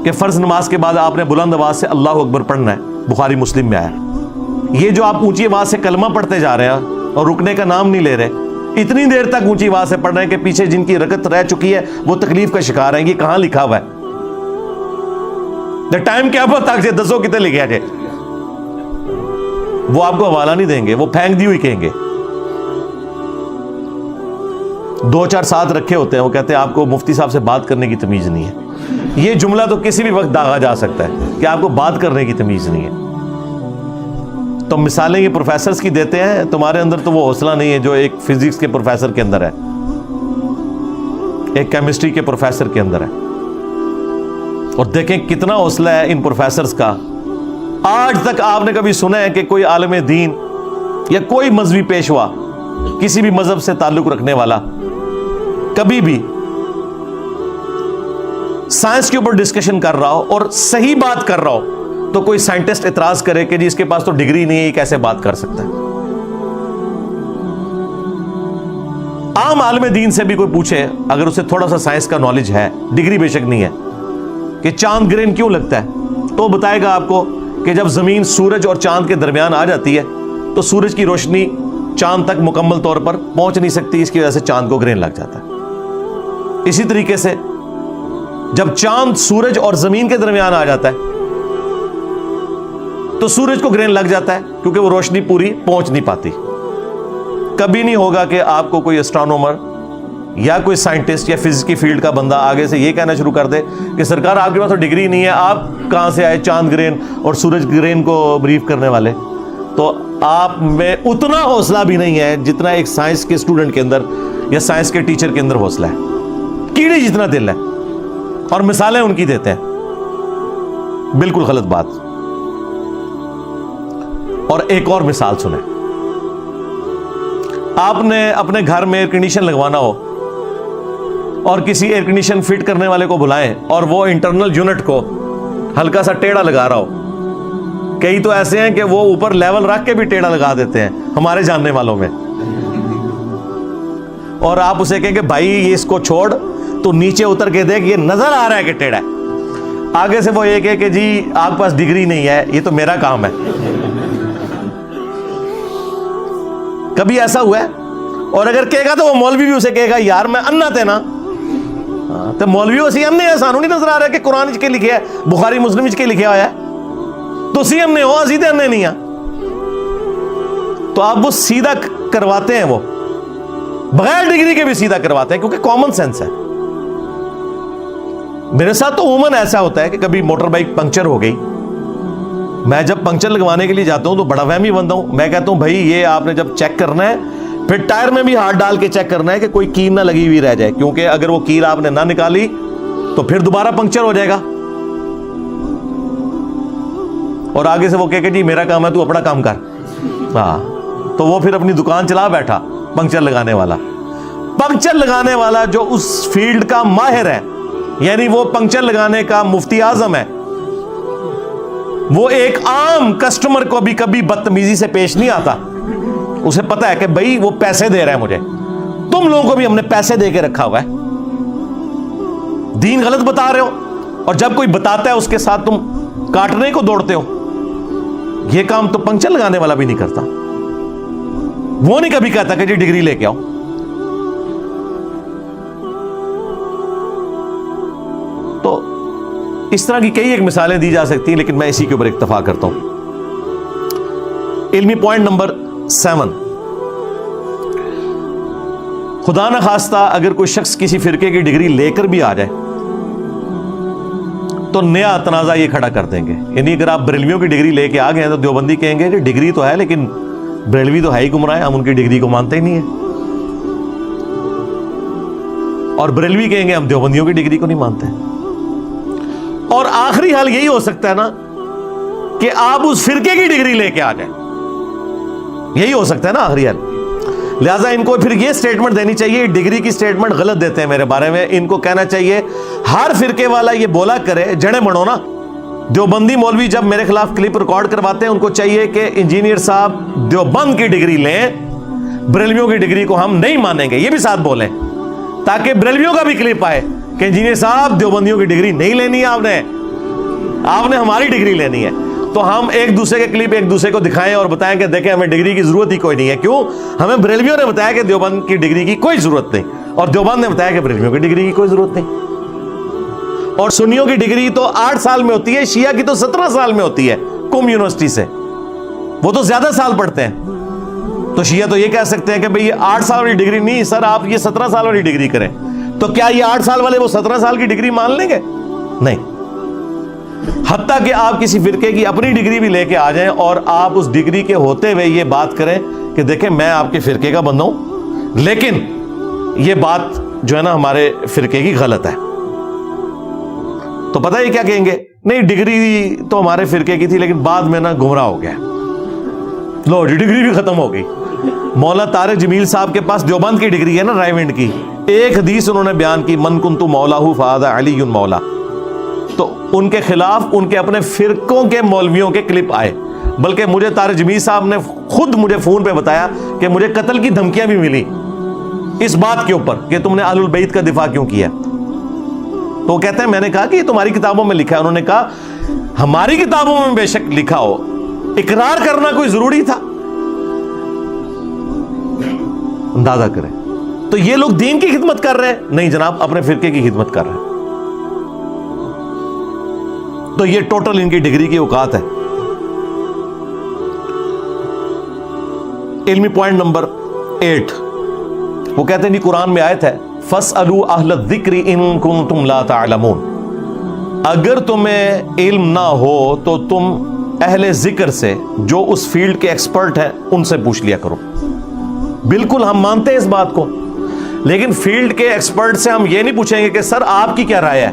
کہ فرض نماز کے بعد آپ نے بلند آواز سے اللہ اکبر پڑھنا ہے, بخاری مسلم میں آیا. یہ جو آپ اونچی آواز سے کلمہ پڑھتے جا رہے ہیں اور رکنے کا نام نہیں لے رہے, اتنی دیر تک اونچی آواز سے پڑھ رہے ہیں کہ پیچھے جن کی رکعت رہ چکی ہے وہ تکلیف کا شکار ہیں, یہ کہاں لکھا ہوا ہے؟ ٹائم کیا پتہ تک دسو کتنے لکھے آجے, وہ آپ کو حوالہ نہیں دیں گے, وہ پھینک دی ہوئی کہیں گے. 2-4 ساتھ رکھے ہوتے ہیں, وہ کہتے ہیں آپ کو مفتی صاحب سے بات کرنے کی تمیز نہیں ہے. یہ جملہ تو کسی بھی وقت داغا جا سکتا ہے کہ آپ کو بات کرنے کی تمیز نہیں ہے. تو مثالیں یہ پروفیسرز کی دیتے ہیں, تمہارے اندر تو وہ حوصلہ نہیں ہے جو ایک فزکس کے پروفیسر کے اندر ہے, ایک کیمسٹری کے پروفیسر کے اندر ہے. اور دیکھیں کتنا حوصلہ ہے ان پروفیسرز کا. آج تک آپ نے کبھی سنا ہے کہ کوئی عالم دین یا کوئی مذہبی پیشوا, کسی بھی مذہب سے تعلق رکھنے والا, کبھی بھی سائنس کے اوپر ڈسکشن کر رہا ہو اور صحیح بات کر رہا ہو تو کوئی سائنٹسٹ اعتراض کرے کہ جی اس کے پاس تو ڈگری نہیں ہے, یہ کیسے بات کر سکتا ہے؟ عام عالم دین سے بھی کوئی پوچھے, اگر اسے تھوڑا سا سائنس کا نالج ہے, ڈگری بے شک نہیں ہے, کہ چاند گرین کیوں لگتا ہے, تو بتائے گا آپ کو کہ جب زمین سورج اور چاند کے درمیان آ جاتی ہے تو سورج کی روشنی چاند تک مکمل طور پر پہنچ نہیں سکتی, اس کی وجہ سے چاند کو گرین لگ جاتا ہے. اسی طریقے سے جب چاند سورج اور زمین کے درمیان آ جاتا ہے تو سورج کو گرین لگ جاتا ہے کیونکہ وہ روشنی پوری پہنچ نہیں پاتی. کبھی نہیں ہوگا کہ آپ کو کوئی اسٹرانومر یا کوئی سائنٹسٹ یا فزکس کی فیلڈ کا بندہ آگے سے یہ کہنا شروع کر دے کہ سرکار آپ کے پاس تو ڈگری نہیں ہے, آپ کہاں سے آئے چاند گرین اور سورج گرین کو بریف کرنے والے. تو آپ میں اتنا حوصلہ بھی نہیں ہے جتنا ایک سائنس کے اسٹوڈنٹ کے اندر یا سائنس کے ٹیچر کے اندر حوصلہ ہے, کیڑے جتنا دل ہے. اور مثالیں ان کی دیتے ہیں, بالکل غلط بات. اور ایک اور مثال سنیں, آپ نے اپنے گھر میں ایئر کنڈیشن لگوانا ہو اور کسی ایئر کنڈیشن فٹ کرنے والے کو بلائیں اور وہ انٹرنل یونٹ کو ہلکا سا ٹیڑھا لگا رہا ہو. کئی تو ایسے ہیں کہ وہ اوپر لیول رکھ کے بھی ٹیڑھا لگا دیتے ہیں ہمارے جاننے والوں میں, اور آپ اسے کہیں کہ بھائی یہ اس کو چھوڑ, تو نیچے اتر کے دیکھ یہ نظر آ رہا ہے کہ ٹیڑھا ہے. آگے سے وہ یہ کہے کہ جی آپ کے پاس ڈگری نہیں ہے, یہ تو میرا کام ہے. کبھی ایسا ہوا ہے؟ اور اگر کہے گا تو وہ مولوی بھی اسے کہے گا یار میں انا تے نا, تو مولوی اسی انے ہے, سانو نہیں نظر آ رہا ہے کہ قرآن کے لکھے ہے, بخاری مسلم کے لکھے ہوا ہے, تو اسی انے ہو, اسی تے انے نہیں ہیں. تو آپ وہ سیدھا کرواتے ہیں, وہ بغیر ڈگری کے بھی سیدھا کرواتے ہیں کیونکہ کامن سینس ہے. میرے ساتھ تو عموماً ایسا ہوتا ہے کہ کبھی موٹر بائک پنکچر ہو گئی, میں جب پنکچر لگوانے کے لیے جاتا ہوں تو بڑا وہمی بنتا ہوں. میں کہتا ہوں بھائی یہ آپ نے جب چیک کرنا ہے پھر ٹائر میں بھی ہاتھ ڈال کے چیک کرنا ہے کہ کوئی کیل نہ لگی ہوئی رہ جائے, کیونکہ اگر وہ کیل آپ نے نہ نکالی تو پھر دوبارہ پنکچر ہو جائے گا. اور آگے سے وہ کہے کہ جی میرا کام ہے تو اپنا کام کر. ہاں, تو وہ پھر اپنی دکان چلا بیٹھا پنکچر لگانے والا. پنکچر لگانے والا جو اس فیلڈ کا ماہر ہے, یعنی وہ پنکچر لگانے کا مفتی اعظم ہے, وہ ایک عام کسٹمر کو بھی کبھی بدتمیزی سے پیش نہیں آتا. اسے پتا ہے کہ بھائی وہ پیسے دے رہا ہے مجھے, تم لوگوں کو بھی ہم نے پیسے دے کے رکھا ہوا ہے, دین غلط بتا رہے ہو, اور جب کوئی بتاتا ہے اس کے ساتھ تم کاٹنے کو دوڑتے ہو. یہ کام تو پنکچر لگانے والا بھی نہیں کرتا. وہ نہیں کبھی کہتا کہ جی ڈگری لے کے آؤ. تو اس طرح کی کئی ایک مثالیں دی جا سکتی ہیں, لیکن میں اسی کے اوپر اکتفا کرتا ہوں. علمی پوائنٹ نمبر 7, خدا نہ خواستہ اگر کوئی شخص کسی فرقے کی ڈگری لے کر بھی آ جائے تو نیا تنازع یہ کھڑا کر دیں گے. یعنی اگر آپ بریلویوں کی ڈگری لے کے آ گئے ہیں تو دیوبندی کہیں گے کہ ڈگری تو ہے لیکن بریلوی تو ہے ہی گمراہ ہے, ہم ان کی ڈگری کو مانتے ہی نہیں ہیں. اور بریلوی کہیں گے ہم دیوبندیوں کی ڈگری کو نہیں مانتے. اور آخری حال یہی ہو سکتا ہے نا کہ آپ اس فرقے کی ڈگری لے کے آ جائیں, یہی ہو سکتا ہے نا آخری حال. لہٰذا ان کو پھر یہ سٹیٹمنٹ دینی چاہیے, ڈگری کی سٹیٹمنٹ غلط دیتے ہیں میرے بارے میں. ان کو کہنا چاہیے ہر فرقے والا یہ بولا کرے, جڑیں بڑھو نا. دیوبندی مولوی جب میرے خلاف کلپ ریکارڈ کرواتے ہیں ان کو چاہیے کہ انجینئر صاحب دیوبند کی ڈگری لیں, بریلویوں کی ڈگری کو ہم نہیں مانیں گے, یہ بھی ساتھ بولیں تاکہ بریلویوں کا بھی کلپ آئے کہ انجینئر صاحب دیوبندیوں کی ڈگری نہیں لینی ہے, آپ نے ہماری ڈگری لینی ہے. تو ہم ایک دوسرے کے کلپ ایک دوسرے کو دکھائیں اور بتائیں کہ دیکھیں ہمیں ڈگری کی ضرورت ہی کوئی نہیں ہے. کیوں؟ ہمیں بریلویوں نے بتایا کہ دیوبند کی ڈگری کی کوئی ضرورت نہیں, اور دیوبند نے بتایا کہ بریلویوں کی ڈگری کی کوئی ضرورت نہیں. اور سنیوں کی ڈگری تو 8 سال میں ہوتی ہے, شیعہ کی تو 17 سال میں ہوتی ہے قم یونیورسٹی سے, وہ تو زیادہ سال پڑھتے ہیں. تو شیعہ تو یہ کہہ سکتے ہیں کہ بھئی یہ 8 سال والی ڈگری نہیں سر, آپ یہ 17 سال والی ڈگری کریں. تو کیا یہ 8 سال والے وہ 17 سال کی ڈگری مان لیں گے؟ نہیں. حتیٰ کہ آپ کسی فرقے کی اپنی ڈگری بھی لے کے آ جائیں اور آپ اس ڈگری کے ہوتے ہوئے یہ بات کریں کہ دیکھیں میں آپ کے فرقے کا بندہ ہوں, لیکن یہ بات جو ہے نا ہمارے فرقے کی غلط ہے, تو پتہ ہے کیا کہیں گے؟ نہیں ڈگری تو ہمارے فرقے کی تھی لیکن بعد میں نا گمراہ ہو گیا, لو ڈگری بھی ختم ہو گئی. مولانا طارق جمیل صاحب کے پاس دیوبند کی ڈگری ہے نا, رائیونڈ کی. ایک حدیث انہوں نے بیان کی, من کنت مولاہ فہذا علی مولا. تو ان کے خلاف ان کے اپنے فرقوں کے مولویوں کے کلپ آئے, بلکہ مجھے طارق جمیل صاحب نے خود مجھے فون پہ بتایا کہ مجھے قتل کی دھمکیاں بھی ملی اس بات کے اوپر کہ تم نے اہل البیت کا دفاع کیوں کیا. تو وہ کہتے ہیں میں نے کہا کہ یہ تمہاری کتابوں میں لکھا ہے. انہوں نے کہا ہماری کتابوں میں بے شک لکھا ہو, اقرار کرنا کوئی ضروری تھا؟ اندازہ کریں. تو یہ لوگ دین کی خدمت کر رہے ہیں؟ نہیں جناب, اپنے فرقے کی خدمت کر رہے ہیں. تو یہ ٹوٹل ان کی ڈگری کی اوقات ہے. علمی پوائنٹ نمبر 8, وہ کہتے ہیں قرآن میں آیت ہے فَاسْأَلُوا أَهْلَ الذِّكْرِ إِن كُنتُمْ لَا تَعْلَمُونَ. اگر تمہیں علم نہ ہو تو تم اہل ذکر سے جو اس فیلڈ کے ایکسپرٹ ہیں ان سے پوچھ لیا کرو. بالکل ہم مانتے ہیں اس بات کو, لیکن فیلڈ کے ایکسپرٹ سے ہم یہ نہیں پوچھیں گے کہ سر آپ کی کیا رائے ہے.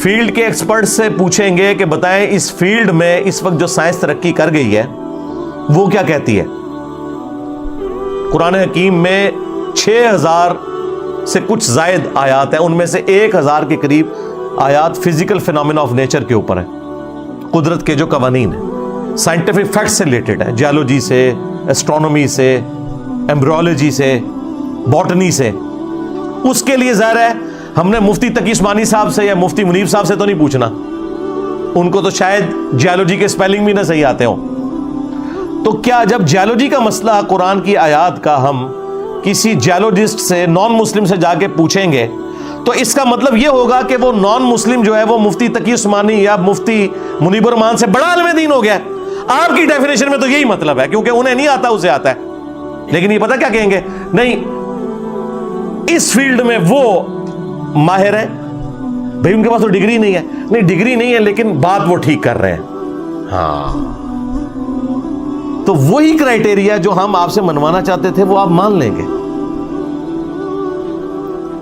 فیلڈ کے ایکسپرٹ سے پوچھیں گے کہ بتائیں اس فیلڈ میں اس وقت جو سائنس ترقی کر گئی ہے وہ کیا کہتی ہے. قرآن حکیم میں 6000 سے کچھ زائد آیات ہیں, ان میں سے 1000 کے قریب آیات فزیکل فینومینا آف نیچر کے اوپر ہیں, قدرت کے جو قوانین ہیں, سائنٹیفک فیکٹ سے ریلیٹڈ ہیں, جیولوجی سے, ایسٹرونومی سے, ایمبریولوجی سے, باٹنی سے. اس کے لیے ظاہر ہے ہم نے مفتی تقی عثمانی صاحب سے یا مفتی منیب صاحب سے تو نہیں پوچھنا, ان کو تو شاید جیولوجی کے سپیلنگ بھی نہ صحیح آتے ہوں. تو کیا جب جیولوجی کا مسئلہ قرآن کی آیات کا ہم کسی جیولوجسٹ سے نان مسلم سے جا کے پوچھیں گے تو اس کا مطلب یہ ہوگا کہ وہ نان مسلم جو ہے وہ مفتی تقی عثمانی یا مفتی منیب الرحمان سے بڑا عالم دین ہو گیا. آپ کی ڈیفینیشن میں تو یہی مطلب ہے, کیونکہ انہیں نہیں آتا اسے آتا ہے. لیکن یہ پتہ کیا کہیں گے, نہیں اس فیلڈ میں وہ ماہر ہیں, بھئی ان کے پاس تو ڈگری نہیں ہے. نہیں ڈگری نہیں ہے لیکن بات وہ ٹھیک کر رہے ہیں. ہاں, تو وہی کرائٹیریا جو ہم آپ سے منوانا چاہتے تھے وہ آپ مان لیں گے.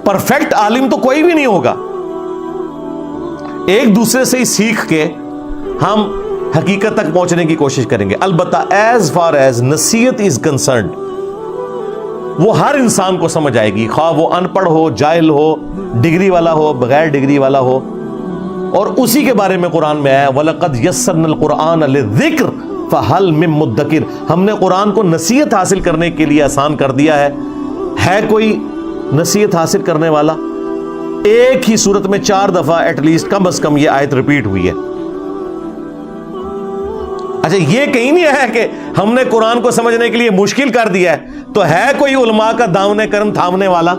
پرفیکٹ عالم تو کوئی بھی نہیں ہوگا, ایک دوسرے سے ہی سیکھ کے ہم حقیقت تک پہنچنے کی کوشش کریں گے. البتہ ایز فار ایز نصیحت از کنسرنڈ, وہ ہر انسان کو سمجھ آئے گی, خواہ وہ ان پڑھ ہو, جاہل ہو, ڈگری والا ہو, بغیر ڈگری والا ہو. اور اسی کے بارے میں قرآن میں آیا وَلَقَدْ يَسَّرْنَا الْقُرْآنَ لِلذِّكْرِ فَهَلْ مِن مُدَّكِرٍ. ہم نے قرآن کو نصیحت حاصل کرنے کے لیے آسان کر دیا ہے کوئی نصیحت حاصل کرنے والا؟ ایک ہی صورت میں 4 دفعہ ایٹ لیسٹ کم از کم یہ آیت ریپیٹ ہوئی ہے. اچھا, یہ کہیں نہیں ہے کہ ہم نے قرآن کو سمجھنے کے لیے مشکل کر دیا ہے, تو ہے کوئی علماء کا دامن کرم تھامنے والا؟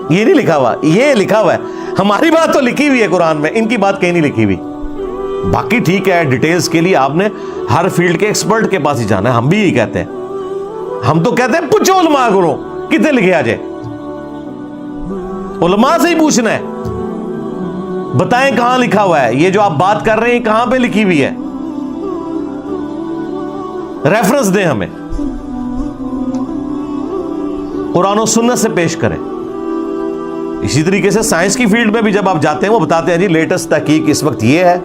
یہ نہیں لکھا ہوا, یہ لکھا ہوا ہے. ہماری بات تو لکھی ہوئی ہے قرآن میں, ان کی بات کہیں نہیں لکھی ہوئی. باقی ٹھیک ہے, ڈیٹیلز کے لیے آپ نے ہر فیلڈ کے ایکسپرٹ کے پاس ہی جانا ہے. ہم بھی یہی کہتے ہیں, ہم تو کہتے ہیں پوچھو علماء کو, کتنے لکھے آ جائے, علماء سے ہی پوچھنا ہے, بتائیں کہاں لکھا ہوا ہے, یہ جو آپ بات کر رہے ہیں کہاں پہ لکھی ہوئی ہے, ریفرنس دیں ہمیں, قرآن و سنت سے پیش کریں. اسی طریقے سے سائنس کی فیلڈ میں بھی جب آپ جاتے ہیں وہ بتاتے ہیں جی لیٹسٹ تحقیق اس وقت یہ ہے,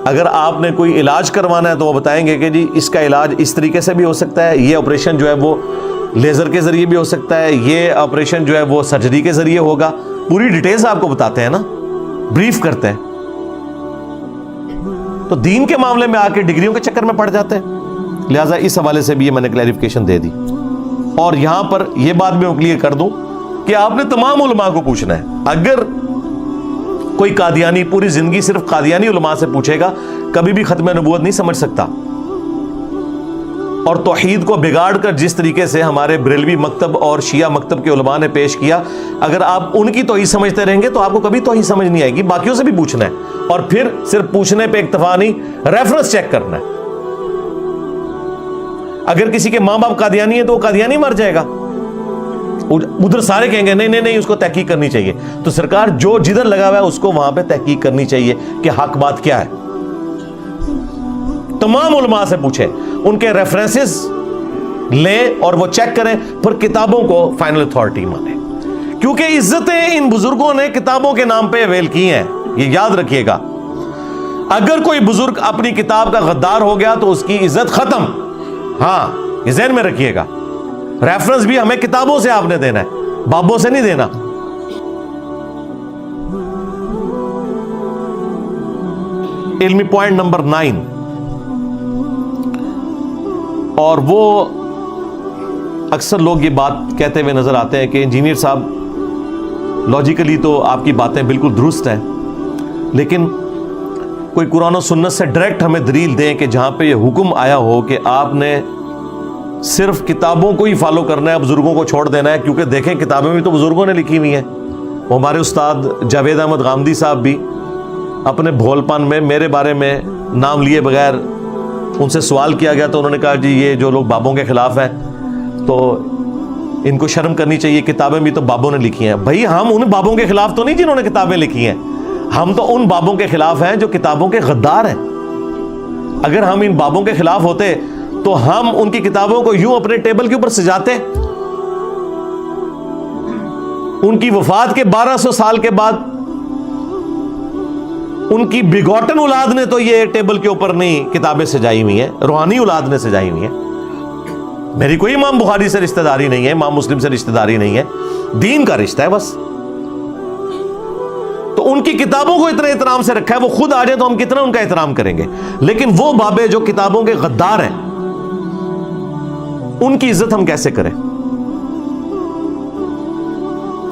اگر آپ نے کوئی علاج کروانا ہے تو وہ بتائیں گے کہ جی اس کا علاج اس طریقے سے بھی ہو سکتا ہے, یہ آپریشن جو ہے وہ لیزر کے ذریعے بھی ہو سکتا ہے, یہ آپریشن جو ہے وہ سرجری کے ذریعے ہوگا. پوری ڈیٹیلز آپ کو بتاتے ہیں نا, بریف کرتے ہیں. تو دین کے معاملے میں آ کے ڈگریوں کے چکر میں پڑ جاتے ہیں. لہٰذا اس حوالے سے بھی یہ میں نے کلیریفیکیشن دے دی. اور یہاں پر یہ بات میں کلیئر کر دوں کہ آپ نے تمام علماء کو پوچھنا ہے. اگر کوئی قادیانی پوری زندگی صرف قادیانی علماء سے پوچھے گا, کبھی بھی ختم نبوت نہیں سمجھ سکتا. اور توحید کو بگاڑ کر جس طریقے سے ہمارے بریلوی مکتب اور شیعہ مکتب کے علماء نے پیش کیا, اگر آپ ان کی توحید سمجھتے رہیں گے تو آپ کو کبھی توحید سمجھ نہیں آئے گی. باقیوں سے بھی پوچھنا ہے, اور پھر صرف پوچھنے پہ اکتفا نہیں, ریفرنس چیک کرنا ہے. اگر کسی کے ماں باپ قادیانی ہے تو وہ قادیانی مر جائے گا, ادھر سارے کہیں گے نہیں اس کو تحقیق کرنی چاہیے. تو سرکار جو جدھر لگا ہوا ہے اس کو وہاں پہ تحقیق کرنی چاہیے کہ حق بات کیا ہے. تمام علماء سے پوچھیں, ان کے ریفرنسز لیں اور وہ چیک کریں, پھر کتابوں کو فائنل اتھارٹی مانیں. کیونکہ عزتیں ان بزرگوں نے کتابوں کے نام پہ اویل کی ہیں, یہ یاد رکھیے گا. اگر کوئی بزرگ اپنی کتاب کا غدار ہو گیا تو اس کی عزت ختم. ہاں یہ ذہن میں رکھیے گا. ریفرنس بھی ہمیں کتابوں سے آپ نے دینا ہے, بابوں سے نہیں دینا. علمی پوائنٹ نمبر 9, اور وہ اکثر لوگ یہ بات کہتے ہوئے نظر آتے ہیں کہ انجینئر صاحب لاجیکلی تو آپ کی باتیں بالکل درست ہیں, لیکن کوئی قرآن و سنت سے ڈائریکٹ ہمیں دلیل دیں کہ جہاں پہ یہ حکم آیا ہو کہ آپ نے صرف کتابوں کو ہی فالو کرنا ہے, بزرگوں کو چھوڑ دینا ہے. کیونکہ دیکھیں کتابیں بھی تو بزرگوں نے لکھی ہوئی ہیں. وہ ہمارے استاد جاوید احمد غامدی صاحب بھی اپنے بھول پن میں میرے بارے میں نام لیے بغیر, ان سے سوال کیا گیا تو انہوں نے کہا جی یہ جو لوگ بابوں کے خلاف ہیں تو ان کو شرم کرنی چاہیے, کتابیں بھی تو بابوں نے لکھی ہیں. بھائی ہم ان بابوں کے خلاف تو نہیں جنہوں نے کتابیں لکھی ہیں, ہم تو ان بابوں کے خلاف ہیں جو کتابوں کے غدار ہیں. اگر ہم ان بابوں کے خلاف ہوتے تو ہم ان کی کتابوں کو یوں اپنے ٹیبل کے اوپر سجاتے. ان کی وفات کے 1200 سال کے بعد ان کی بگوٹن اولاد نے تو یہ ٹیبل کے اوپر نہیں کتابیں سجائی ہوئی ہیں, روحانی اولاد نے سجائی ہوئی ہیں. میری کوئی امام بخاری سے رشتہ داری نہیں ہے, امام مسلم سے رشتہ داری نہیں ہے, دین کا رشتہ ہے بس. تو ان کی کتابوں کو اتنا احترام سے رکھا ہے, وہ خود آ جائے تو ہم کتنا ان کا احترام کریں گے. لیکن وہ بابے جو کتابوں کے غدار ہیں ان کی عزت ہم کیسے کریں؟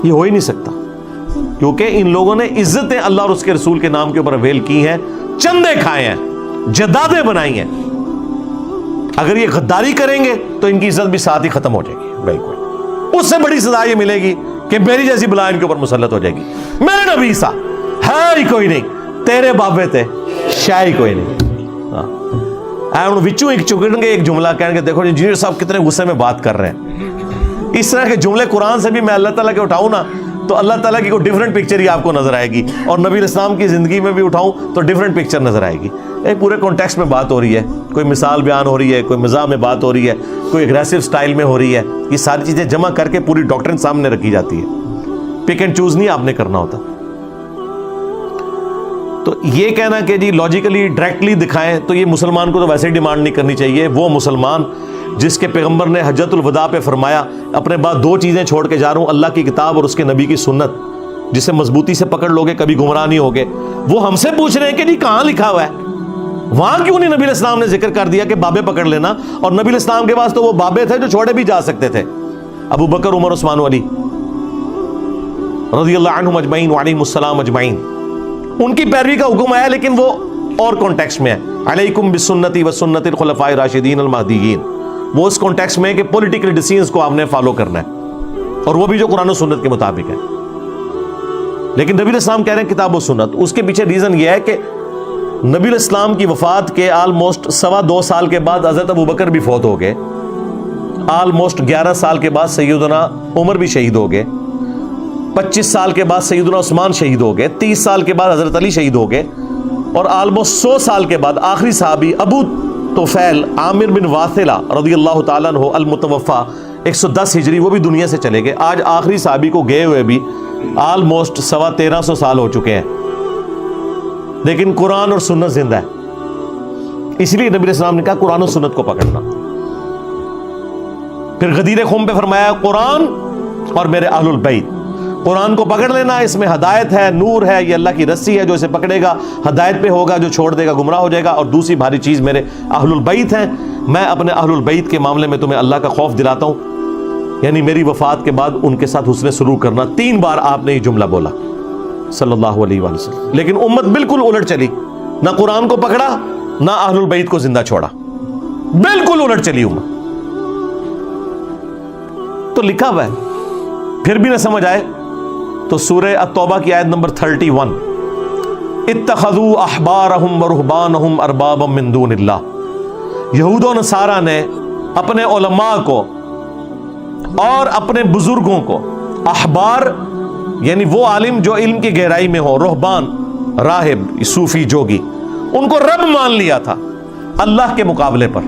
یہ ہو ہی نہیں سکتا, کیونکہ ان لوگوں نے عزتیں اللہ اور اس کے رسول کے نام کے اوپر اویل کی ہیں, چندے کھائے ہیں, جدادیں بنائی ہیں. اگر یہ غداری کریں گے تو ان کی عزت بھی ساتھ ہی ختم ہو جائے گی. بالکل اس سے بڑی سزا یہ ملے گی کہ میری جیسی بلا ان کے اوپر مسلط ہو جائے گی. میرے نبی سا ہے ہی کوئی نہیں, تیرے بابے تھے شاہ ہی کوئی نہیں. وچوں ایک چکن کے ایک جملہ کہیں گے دیکھو انجینئر صاحب کتنے غصے میں بات کر رہے ہیں. اس طرح کے جملے قرآن سے بھی میں اللہ تعالیٰ کے اٹھاؤں نا تو اللہ تعالیٰ کی کوئی ڈیفرنٹ پکچر ہی آپ کو نظر آئے گی, اور نبی اسلام کی زندگی میں بھی اٹھاؤں تو ڈیفرنٹ پکچر نظر آئے گی. ایک پورے کانٹیکسٹ میں بات ہو رہی ہے, کوئی مثال بیان ہو رہی ہے, کوئی مزاح میں بات ہو رہی ہے, کوئی اگریسو سٹائل میں ہو رہی ہے. یہ ساری چیزیں جمع کر کے پوری ڈاکٹرن سامنے رکھی جاتی ہے. پک اینڈ چوز نہیں آپ نے کرنا ہوتا. تو یہ کہنا کہ جی لاجیکلی ڈائریکٹلی دکھائیں تو یہ مسلمان کو تو ویسے ہی ڈیمانڈ نہیں کرنی چاہیے. وہ مسلمان جس کے پیغمبر نے حجۃ الوداع پہ فرمایا اپنے بعد 2 چیزیں چھوڑ کے جا رہا ہوں, اللہ کی کتاب اور اس کے نبی کی سنت, جسے مضبوطی سے پکڑ لوگے کبھی گمراہ نہیں ہوگے. وہ ہم سے پوچھ رہے ہیں کہ جی کہاں لکھا ہوا ہے؟ وہاں کیوں نہیں نبی الاسلام نے ذکر کر دیا کہ بابے پکڑ لینا؟ اور نبی الاسلام کے پاس تو وہ بابے تھے جو چھوڑے بھی جا سکتے تھے, ابو بکر, عمر, عثمان و علی رضی اللہ عنہم اجمعین وعلیہم السلام اجمعین. ان کی پیروی کا حکم آیا لیکن وہ اور کانٹیکسٹ میں ہے, علیکم بسنتی وسنت الخلفاء الراشدین المہدیین. وہ اس کانٹیکسٹ میں ہے کہ پولیٹیکل ڈیسیژنز کو آپ نے فالو کرنا ہے, اور وہ بھی جو قرآن و سنت کے مطابق ہے. لیکن نبی الاسلام کہہ رہے ہیں کتاب و سنت. اس کے پیچھے ریزن یہ ہے کہ نبی الاسلام کی وفات کے آلموسٹ 2.25 سال کے بعد حضرت ابو بکر بھی فوت ہو گئے, آلموسٹ 11 سال کے بعد سیدنا عمر بھی شہید ہو گئے, 25 سال کے بعد سیدنا عثمان شہید ہو گئے, 30 سال کے بعد حضرت علی شہید ہو گئے, اور آلموسٹ 100 سال کے بعد آخری صحابی ابو طفیل عامر بن واثلہ رضی اللہ تعالیٰ عنہ المتوفا 110 ہجری, وہ بھی دنیا سے چلے گئے. آج آخری صحابی کو گئے ہوئے بھی آلموسٹ 1350 سال ہو چکے ہیں, لیکن قرآن اور سنت زندہ ہے. اس لیے نبی علیہ السلام نے کہا قرآن و سنت کو پکڑنا. پھر غدیر خم پہ فرمایا قرآن اور میرے اہل البیت. قرآن کو پکڑ لینا, اس میں ہدایت ہے, نور ہے, یہ اللہ کی رسی ہے, جو اسے پکڑے گا ہدایت پہ ہوگا, جو چھوڑ دے گا گمراہ ہو جائے گا. اور دوسری بھاری چیز میرے اہل البیت ہیں, میں اپنے اہل البیت کے معاملے میں تمہیں اللہ کا خوف دلاتا ہوں, یعنی میری وفات کے بعد ان کے ساتھ حسن سلوک کرنا. 3 بار آپ نے یہ جملہ بولا صلی اللہ علیہ وآلہ وسلم. لیکن امت بالکل الٹ چلی, نہ قرآن کو پکڑا نہ اہل البیت کو زندہ چھوڑا, بالکل الٹ چلی امت. تو لکھا ہوا ہے, پھر بھی نہ سمجھ آئے تو سورہ التوبہ کی آیت نمبر 31, اتخذوا احبارہم ورہبانہم اربابا من دون اللہ. یہود و نصارہ نے اپنے علماء کو اور اپنے بزرگوں کو, احبار یعنی وہ عالم جو علم کی گہرائی میں ہو, رہبان راہب صوفی جوگی, ان کو رب مان لیا تھا اللہ کے مقابلے پر.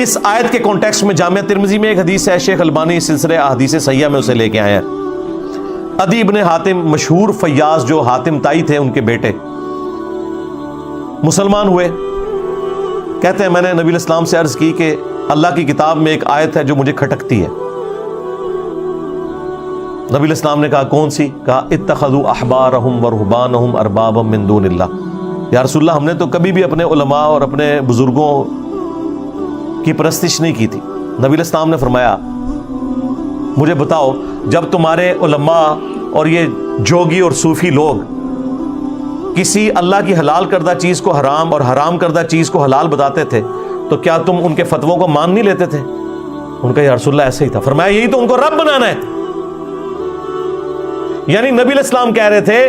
اس آیت کے کانٹیکسٹ میں جامعہ ترمذی میں ایک حدیث ہے, شیخ البانی سلسلہ احادیث صحیحہ میں اسے لے کے آئے ہیں. عدی ابن حاتم مشہور فیاض جو حاتم تائی تھے, ان کے بیٹے مسلمان ہوئے. کہتے ہیں میں نے نبی الاسلام سے عرض کی کہ اللہ کی کتاب میں ایک آیت ہے جو مجھے کھٹکتی ہے. نبی الاسلام نے کہا کون سی؟ کہا اتخذوا احبارہم ورہبانہم اربابا من دون اللہ. یا رسول اللہ, ہم نے تو کبھی بھی اپنے علماء اور اپنے بزرگوں کی پرستش نہیں کی تھی. نبی الاسلام نے فرمایا مجھے بتاؤ, جب تمہارے علماء اور یہ جوگی اور صوفی لوگ کسی اللہ کی حلال کردہ چیز کو حرام اور حرام کردہ چیز کو حلال بتاتے تھے تو کیا تم ان کے فتووں کو مان نہیں لیتے تھے؟ ان کا یا رسول اللہ ایسے ہی تھا. فرمایا یہی تو ان کو رب بنانا ہے. یعنی نبی علیہ السلام کہہ رہے تھے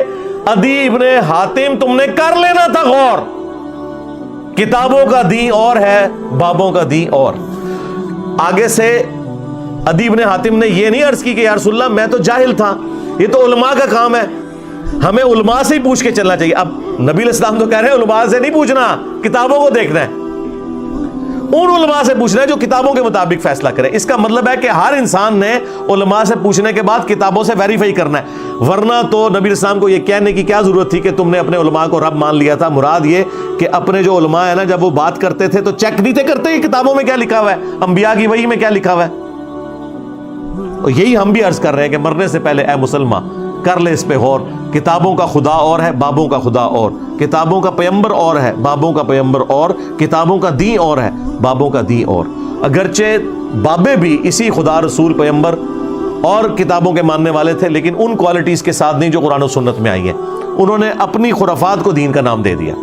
عدی ابن حاتم تم نے کر لینا تھا غور, کتابوں کا دین اور ہے, بابوں کا دین اور. آگے سے عدی ابن حاتم نے یہ نہیں عرض کی کہ یا رسول اللہ میں تو جاہل تھا, یہ تو علماء کا کام ہے, ہمیں علماء سے ہی پوچھ کے چلنا چاہیے. اب نبی علیہ السلام تو کہہ رہے ہیں علماء سے نہیں پوچھنا, کتابوں کو دیکھنا ہے, ان علماء سے پوچھنا ہے جو کتابوں کے مطابق فیصلہ کرے. اس کا مطلب ہے کہ ہر انسان نے علماء سے پوچھنے کے بعد کتابوں سے ویریفائی کرنا ہے, ورنہ تو نبی علیہ السلام کو یہ کہنے کی کیا ضرورت تھی کہ تم نے اپنے علماء کو رب مان لیا تھا. مراد یہ کہ اپنے جو علماء ہیں نا, جب وہ بات کرتے تھے تو چیک نہیں تھے کرتے کہ کتابوں میں کیا لکھا ہوا ہے, انبیاء کی وحی میں کیا لکھا ہوا ہے. اور یہی ہم بھی عرض کر رہے ہیں کہ مرنے سے پہلے اے مسلمان کر لے اس پہ غور. کتابوں کا خدا اور ہے, بابوں کا خدا اور, کتابوں کا پیغمبر اور ہے, بابوں کا پیغمبر اور, کتابوں کا دین اور ہے, بابوں کا دین اور. اگرچہ بابے بھی اسی خدا رسول پیغمبر اور کتابوں کے ماننے والے تھے, لیکن ان کوالٹیز کے ساتھ نہیں جو قرآن و سنت میں آئی ہیں. انہوں نے اپنی خرافات کو دین کا نام دے دیا.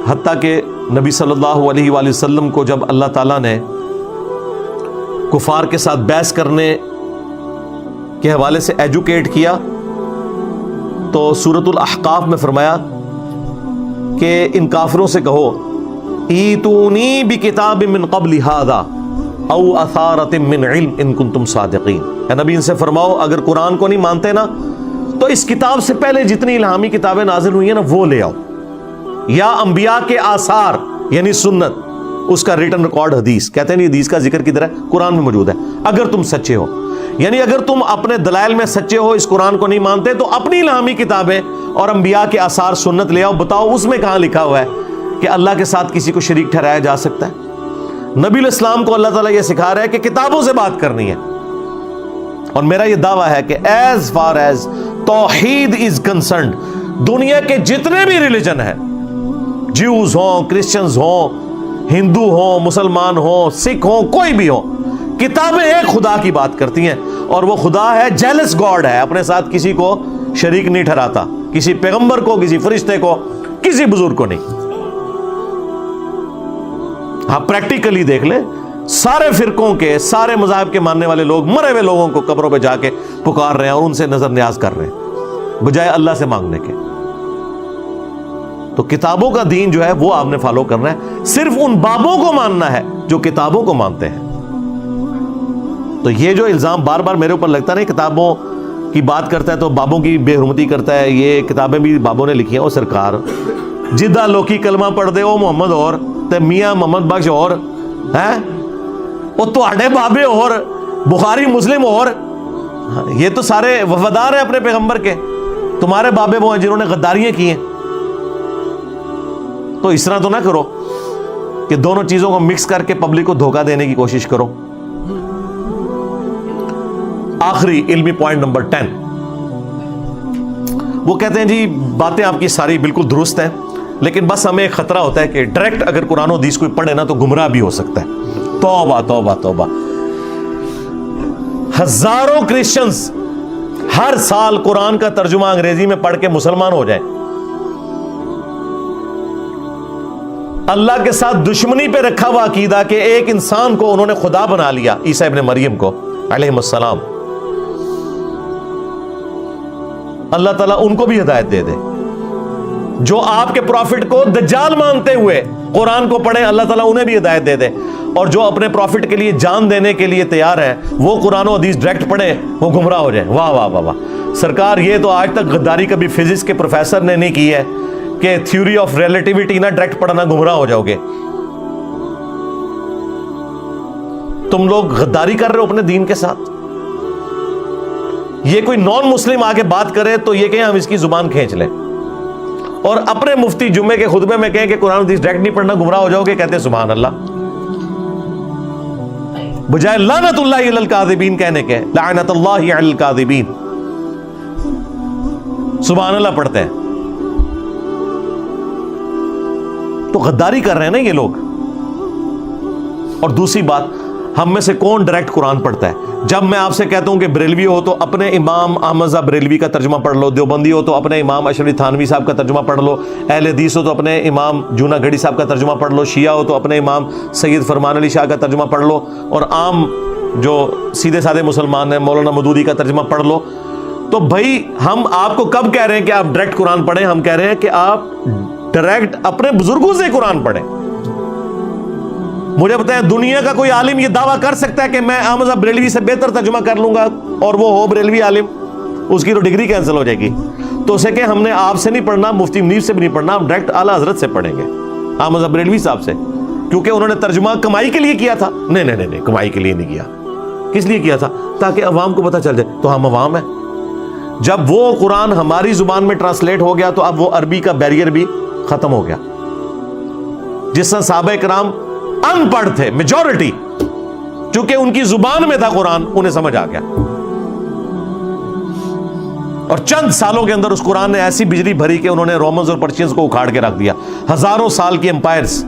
حتیٰ کہ نبی صلی اللہ علیہ وآلہ وسلم کو جب اللہ تعالیٰ نے کفار کے ساتھ بحث کرنے کے حوالے سے ایجوکیٹ کیا تو سورۃ الاحقاف میں فرمایا کہ ان کافروں سے کہو ایتونی بکتاب من قبل ھذا او اثارۃ من علم ان کنتم صادقین. اے نبی ان سے فرماؤ اگر قرآن کو نہیں مانتے نا تو اس کتاب سے پہلے جتنی الہامی کتابیں نازل ہوئی ہیں نا وہ لے آؤ, یا انبیاء کے آثار یعنی سنت, اس کا ریٹن ریکارڈ حدیث. کہتے ہیں نہیں حدیث کا ذکر کدھر ہے؟ قرآن میں موجود ہے. اگر تم سچے ہو, یعنی اگر تم اپنے دلائل میں سچے ہو, اس قرآن کو نہیں مانتے, تو اپنی الہامی کتابیں اور انبیاء کے آثار سنت لے آؤ. بتاؤ اس میں کہاں لکھا ہوا ہے کہ اللہ کے ساتھ کسی کو شریک ٹھہرایا جا سکتا ہے؟ نبی علیہ السلام کو اللہ تعالیٰ یہ سکھا رہا ہے کہ کتابوں سے بات کرنی ہے. اور میرا یہ دعویٰ ہے کہ ایز فار ایز توحید از کنسرنڈ, دنیا کے جتنے بھی ریلیجن ہیں, جیوز ہوں, کرسچنز ہوں, ہندو ہوں, مسلمان ہوں, سکھ ہوں, کوئی بھی ہو, کتابیں ایک خدا کی بات کرتی ہیں, اور وہ خدا ہے جیلس گاڈ ہے, اپنے ساتھ کسی کو شریک نہیں ٹھہراتا, کسی پیغمبر کو, کسی فرشتے کو, کسی بزرگ کو نہیں. ہاں پریکٹیکلی دیکھ لیں, سارے فرقوں کے, سارے مذاہب کے ماننے والے لوگ مرے ہوئے لوگوں کو قبروں پہ جا کے پکار رہے ہیں اور ان سے نظر نیاز کر رہے ہیں بجائے اللہ سے مانگنے کے. تو کتابوں کا دین جو ہے وہ آپ نے فالو کرنا ہے, صرف ان بابوں کو ماننا ہے جو کتابوں کو مانتے ہیں. تو یہ جو الزام بار بار میرے اوپر لگتا ہے نا, کتابوں کی بات کرتا ہے تو بابوں کی بے حرمتی کرتا ہے, یہ کتابیں بھی بابوں نے لکھی ہیں. وہ سرکار جدہ لوکی کلمہ پڑھ دے وہ محمد اور تے میاں محمد بخش اور ہیں, وہ تواڈے بابے اور بخاری مسلم اور, یہ تو سارے وفادار ہیں اپنے پیغمبر کے. تمہارے بابے وہ ہیں جنہوں نے غداریاں کی ہیں. تو اس طرح تو نہ کرو کہ دونوں چیزوں کو مکس کر کے پبلک کو دھوکہ دینے کی کوشش کرو. آخری علمی پوائنٹ نمبر 10. وہ کہتے ہیں جی باتیں آپ کی ساری بالکل درست ہیں, لیکن بس ہمیں ایک خطرہ ہوتا ہے کہ ڈائریکٹ اگر قرآن و حدیث کوئی پڑھے نا تو گمراہ بھی ہو سکتا ہے. توبہ توبہ توبہ. ہزاروں کرسچنز ہر سال قرآن کا ترجمہ انگریزی میں پڑھ کے مسلمان ہو جائیں. اللہ کے ساتھ دشمنی پہ رکھا ہوا عقیدہ کہ ایک انسان کو انہوں نے خدا بنا لیا, عیسیٰ ابن مریم کو علیہ السلام. اللہ تعالیٰ ان کو بھی ہدایت دے دے. جو آپ کے پروفٹ کو دجال مانتے ہوئے قرآن کو پڑھیں, اللہ تعالیٰ انہیں بھی ہدایت دے دے. اور جو اپنے پروفٹ کے لیے جان دینے کے لیے تیار ہیں وہ قرآن و حدیث ڈائریکٹ پڑھیں, وہ گمراہ ہو جائیں. واہ واہ واہ واہ. سرکار یہ تو آج تک غداری کبھی فزکس کے پروفیسر نے نہیں کی ہے کہ تھیوری آف ریلیٹیوٹی نہ ڈائریکٹ پڑھنا گمراہ ہو جاؤ گے. تم لوگ غداری کر رہے ہو اپنے دین کے ساتھ. یہ کوئی نان مسلم آ کے بات کرے تو یہ کہیں ہم اس کی زبان کھینچ لیں, اور اپنے مفتی جمعے کے خطبے میں کہیں کہ قرآن حدیث ڈائریکٹ نہیں پڑھنا گمراہ ہو جاؤ گے, کہتے ہیں سبحان اللہ, بجائے لعنت اللہ علی الکاذبین کہنے کے لعنت اللہ علی الکاذبین. سبحان اللہ پڑھتے ہیں. تو غداری کر رہے ہیں نا یہ لوگ. اور دوسری بات, ہم میں سے کون ڈائریکٹ قرآن پڑھتا ہے؟ جب میں آپ سے کہتا ہوں کہ بریلوی ہو تو اپنے امام احمد رضا بریلوی کا ترجمہ پڑھ لو, دیوبندی ہو تو اپنے امام اشرف علی تھانوی صاحب کا ترجمہ پڑھ لو, اہل حدیث ہو تو اپنے امام جونا گھڑی صاحب کا ترجمہ پڑھ لو, شیعہ ہو تو اپنے امام سید فرمان علی شاہ کا ترجمہ پڑھ لو, اور عام جو سیدھے سادے مسلمان ہیں مولانا مودودی کا ترجمہ پڑھ لو. تو بھائی ہم آپ کو کب کہہ رہے ہیں کہ آپ ڈائریکٹ قرآن پڑھیں؟ ہم کہہ رہے ہیں کہ آپ ڈائریکٹ اپنے بزرگوں سے قرآن پڑھیں. مجھے بتائیں دنیا کا کوئی عالم یہ دعویٰ کر سکتا ہے کہ میں احمد صاحب بریلوی سے بہتر ترجمہ کر لوں گا اور وہ ہو بریلوی عالم؟ اس کی تو ڈگری کینسل ہو جائے گی. تو اسے کہ ہم نے آپ سے نہیں پڑھنا, مفتی منیر سے بھی نہیں پڑھنا, ہم ڈائریکٹ اعلیٰ حضرت سے پڑھیں گے, احمد صاحب بریلوی صاحب سے, کیونکہ انہوں نے ترجمہ کمائی کے لیے کیا تھا. نہیں, کمائی کے لیے نہیں کیا. کس لیے کیا تھا؟ تاکہ عوام کو پتہ چل جائے تو ہم عوام ہیں. جب وہ قرآن ہماری زبان میں ٹرانسلیٹ ہو گیا تو اب وہ عربی کا بیریئر بھی ختم ہو گیا. جس طرح صحابہ کرام ان پڑھ تھے میجورٹی, چونکہ ان کی زبان میں تھا قرآن, انہیں سمجھ آ گیا, اور چند سالوں کے اندر اس قرآن نے ایسی بجلی بھری کہ انہوں نے رومنز اور پرشینز کو اکھاڑ کے رکھ دیا. ہزاروں سال کی امپائرز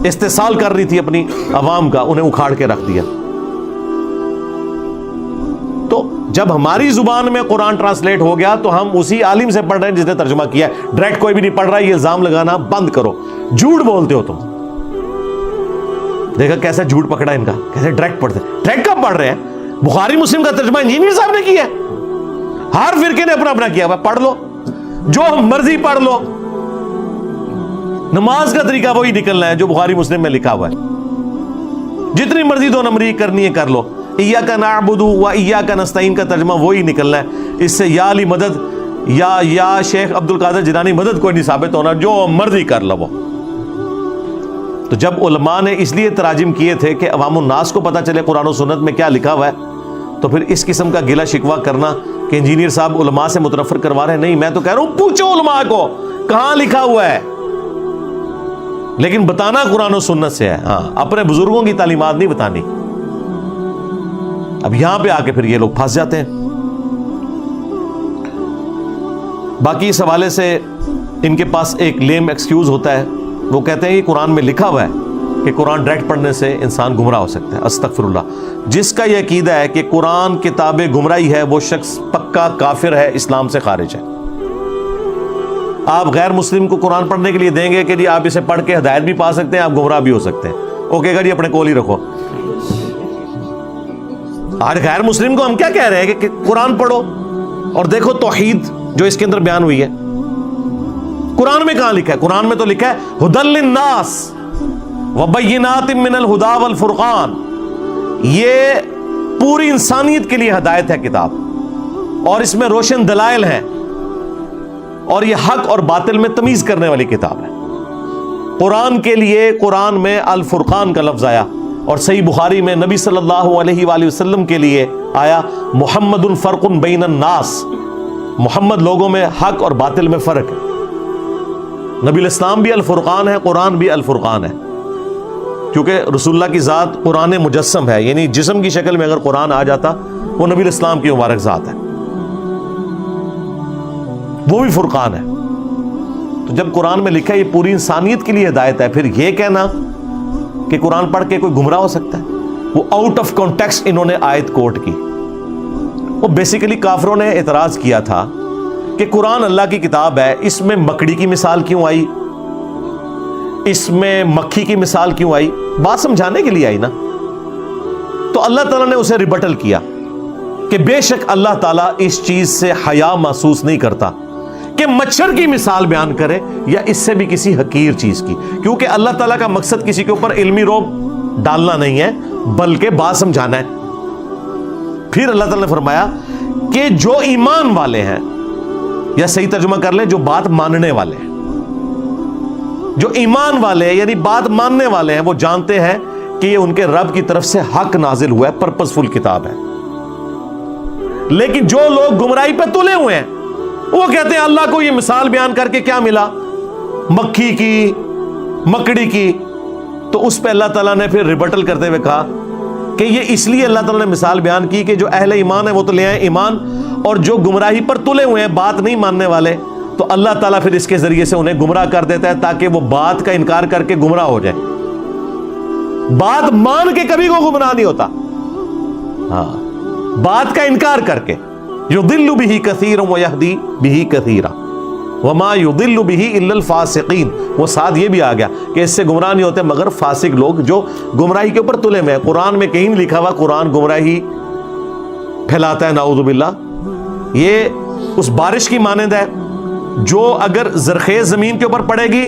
استحصال کر رہی تھی اپنی عوام کا, انہیں اکھاڑ کے رکھ دیا. تو جب ہماری زبان میں قرآن ٹرانسلیٹ ہو گیا تو ہم اسی عالم سے پڑھ رہے ہیں جس نے ترجمہ کیا ہے. ڈائریکٹ کوئی بھی نہیں پڑھ رہا. یہ الزام لگانا بند کرو, جھوٹ بولتے ہو تم. دیکھا کیسا جھوٹ پکڑا ان کا, کیسے ڈائریکٹ پڑھتے. ڈائریکٹ کب پڑھ رہے ہیں؟ بخاری مسلم کا ترجمہ انجینئر صاحب نے کیا ہے, ہر فرقے نے اپنا اپنا کیا ہوا, پڑھ لو جو مرضی پڑھ لو. نماز کا طریقہ وہی نکلنا ہے جو بخاری مسلم میں لکھا ہوا ہے. جتنی مرضی دو نمبری کرنی ہے کر لو. ایاک نعبد و ایاک نستعین کا ترجمہ وہی نکلنا ہے. اس سے یا علی مدد یا شیخ عبد القادر جیلانی مدد کوئی نہیں ثابت ہونا, جو مرضی کر لو. تو جب علماء نے اس لیے تراجم کیے تھے کہ عوام الناس کو پتہ چلے قرآن و سنت میں کیا لکھا ہوا ہے, تو پھر اس قسم کا گلہ شکوہ کرنا کہ انجینئر صاحب علماء سے متنفر کروا رہے ہیں, نہیں, میں تو کہہ رہا ہوں پوچھو علماء کو کہاں لکھا ہوا ہے, لیکن بتانا قرآن و سنت سے ہے. ہاں, اپنے بزرگوں کی تعلیمات نہیں بتانی. اب یہاں پہ آ کے پھر یہ لوگ پھنس جاتے ہیں. باقی اس حوالے سے ان کے پاس ایک لیم ایکسکیوز ہوتا ہے. وہ کہتے ہیں کہ قرآن میں لکھا ہوا ہے کہ قرآن ڈائریکٹ پڑھنے سے انسان گمراہ ہو سکتا ہے. استغفر اللہ. جس کا یہ عقیدہ ہے کہ قرآن کتاب گمراہی ہے وہ شخص پکا کافر ہے, اسلام سے خارج ہے. آپ غیر مسلم کو قرآن پڑھنے کے لیے دیں گے کہ جی آپ اسے پڑھ کے ہدایت بھی پا سکتے ہیں, آپ گمراہ بھی ہو سکتے ہیں, وہ کہے گا جی اپنے کول ہی رکھو. آج غیر مسلم کو ہم کیا کہہ رہے ہیں کہ قرآن پڑھو, اور دیکھو توحید جو اس کے اندر بیان ہوئی ہے قرآن میں کہاں لکھا ہے؟ قرآن میں تو لکھا ہے ہدی للناس وبینات من الہدی والفرقان. یہ پوری انسانیت کے لیے ہدایت ہے کتاب, اور اس میں روشن دلائل ہیں, اور یہ حق اور باطل میں تمیز کرنے والی کتاب ہے. قرآن کے لیے قرآن میں الفرقان کا لفظ آیا, اور صحیح بخاری میں نبی صلی اللہ علیہ وآلہ وسلم کے لیے آیا محمد فرق بین الناس. محمد لوگوں میں حق اور باطل میں فرق ہے. نبی الاسلام بھی الفرقان ہے, قرآن بھی الفرقان ہے, کیونکہ رسول اللہ کی ذات قرآن مجسم ہے, یعنی جسم کی شکل میں اگر قرآن آ جاتا وہ نبی الاسلام کی مبارک ذات ہے, وہ بھی فرقان ہے. تو جب قرآن میں لکھا ہے یہ پوری انسانیت کے لیے ہدایت ہے, پھر یہ کہنا کہ قرآن پڑھ کے کوئی گمراہ ہو سکتا ہے, وہ آؤٹ آف کانٹیکسٹ انہوں نے آیت کوٹ کی. وہ بیسیکلی کافروں نے اعتراض کیا تھا کہ قرآن اللہ کی کتاب ہے, اس میں مکڑی کی مثال کیوں آئی, اس میں مکھی کی مثال کیوں آئی, بات سمجھانے کے لیے آئی نا. تو اللہ تعالیٰ نے اسے ریبٹل کیا کہ بے شک اللہ تعالیٰ اس چیز سے حیا محسوس نہیں کرتا کہ مچھر کی مثال بیان کرے یا اس سے بھی کسی حقیر چیز کی, کیونکہ اللہ تعالیٰ کا مقصد کسی کے اوپر علمی روب ڈالنا نہیں ہے بلکہ بات سمجھانا ہے. پھر اللہ تعالیٰ نے فرمایا کہ جو ایمان والے ہیں, یا صحیح ترجمہ کر لیں جو بات ماننے والے ہیں, جو ایمان والے ہیں یعنی بات ماننے والے ہیں, وہ جانتے ہیں کہ یہ ان کے رب کی طرف سے حق نازل ہوا ہے, پرپسفل کتاب ہے. لیکن جو لوگ گمراہی پہ تلے ہوئے ہیں وہ کہتے ہیں اللہ کو یہ مثال بیان کر کے کیا ملا, مکھی کی, مکڑی کی. تو اس پہ اللہ تعالیٰ نے پھر ریبٹل کرتے ہوئے کہا کہ یہ اس لیے اللہ تعالیٰ نے مثال بیان کی کہ جو اہل ایمان ہیں وہ تو لے آئیں ایمان, اور جو گمراہی پر تلے ہوئے ہیں بات نہیں ماننے والے, تو اللہ تعالیٰ پھر اس کے ذریعے سے انہیں گمراہ کر دیتا ہے تاکہ وہ بات کا انکار کر کے گمراہ ہو جائے. بات مان کے کبھی کو گمراہ نہیں ہوتا, ہاں بات کا انکار کر کے. یضل بہ کثیرا ویہدی بہ کثیرا وما یضل بہ الا الفاسقین. وہ ساتھ یہ بھی آ گیا کہ اس سے گمراہ نہیں ہوتے مگر فاسق لوگ جو گمراہی کے اوپر تلے میں. قرآن میں کہیں نہیں لکھا ہوا قرآن گمراہی پھیلاتا ہے, نعوذ باللہ. یہ اس بارش کی مانند ہے جو اگر زرخیز زمین کے اوپر پڑے گی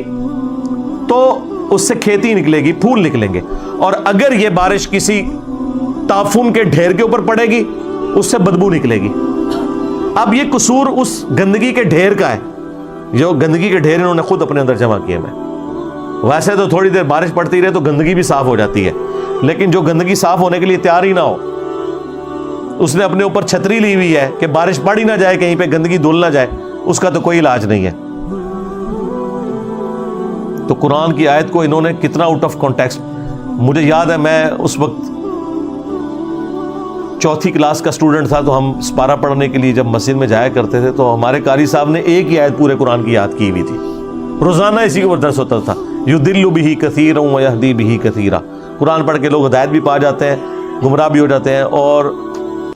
تو اس سے کھیتی نکلے گی, پھول نکلیں گے, اور اگر یہ بارش کسی تعفن کے ڈھیر کے اوپر پڑے گی اس سے بدبو نکلے گی. اب یہ قصور اس گندگی کے ڈھیر کا ہے, جو گندگی کے ڈھیر انہوں نے خود اپنے اندر جمع کیے ہیں. ویسے تو تھوڑی دیر بارش پڑتی رہے تو گندگی بھی صاف ہو جاتی ہے, لیکن جو گندگی صاف ہونے کے لیے تیار ہی نہ ہو, اس نے اپنے اوپر چھتری لی ہوئی ہے کہ بارش پڑ ہی نہ جائے, کہیں پہ گندگی دھل نہ جائے, اس کا تو کوئی علاج نہیں ہے. تو قرآن کی آیت کو انہوں نے کتنا آؤٹ آف کانٹیکسٹ. مجھے یاد ہے میں اس وقت چوتھی کلاس کا اسٹوڈنٹ تھا, تو ہم سپارہ پڑھنے کے لیے جب مسجد میں جایا کرتے تھے تو ہمارے قاری صاحب نے ایک ہی آیت پورے قرآن کی یاد کی ہوئی تھی, روزانہ اسی کے اوپر درس ہوتا تھا. یضل بہ کثیرا ویہدی بہ کثیرا. قرآن پڑھ کے لوگ ہدایت بھی پا جاتے ہیں, گمراہ بھی ہو جاتے ہیں, اور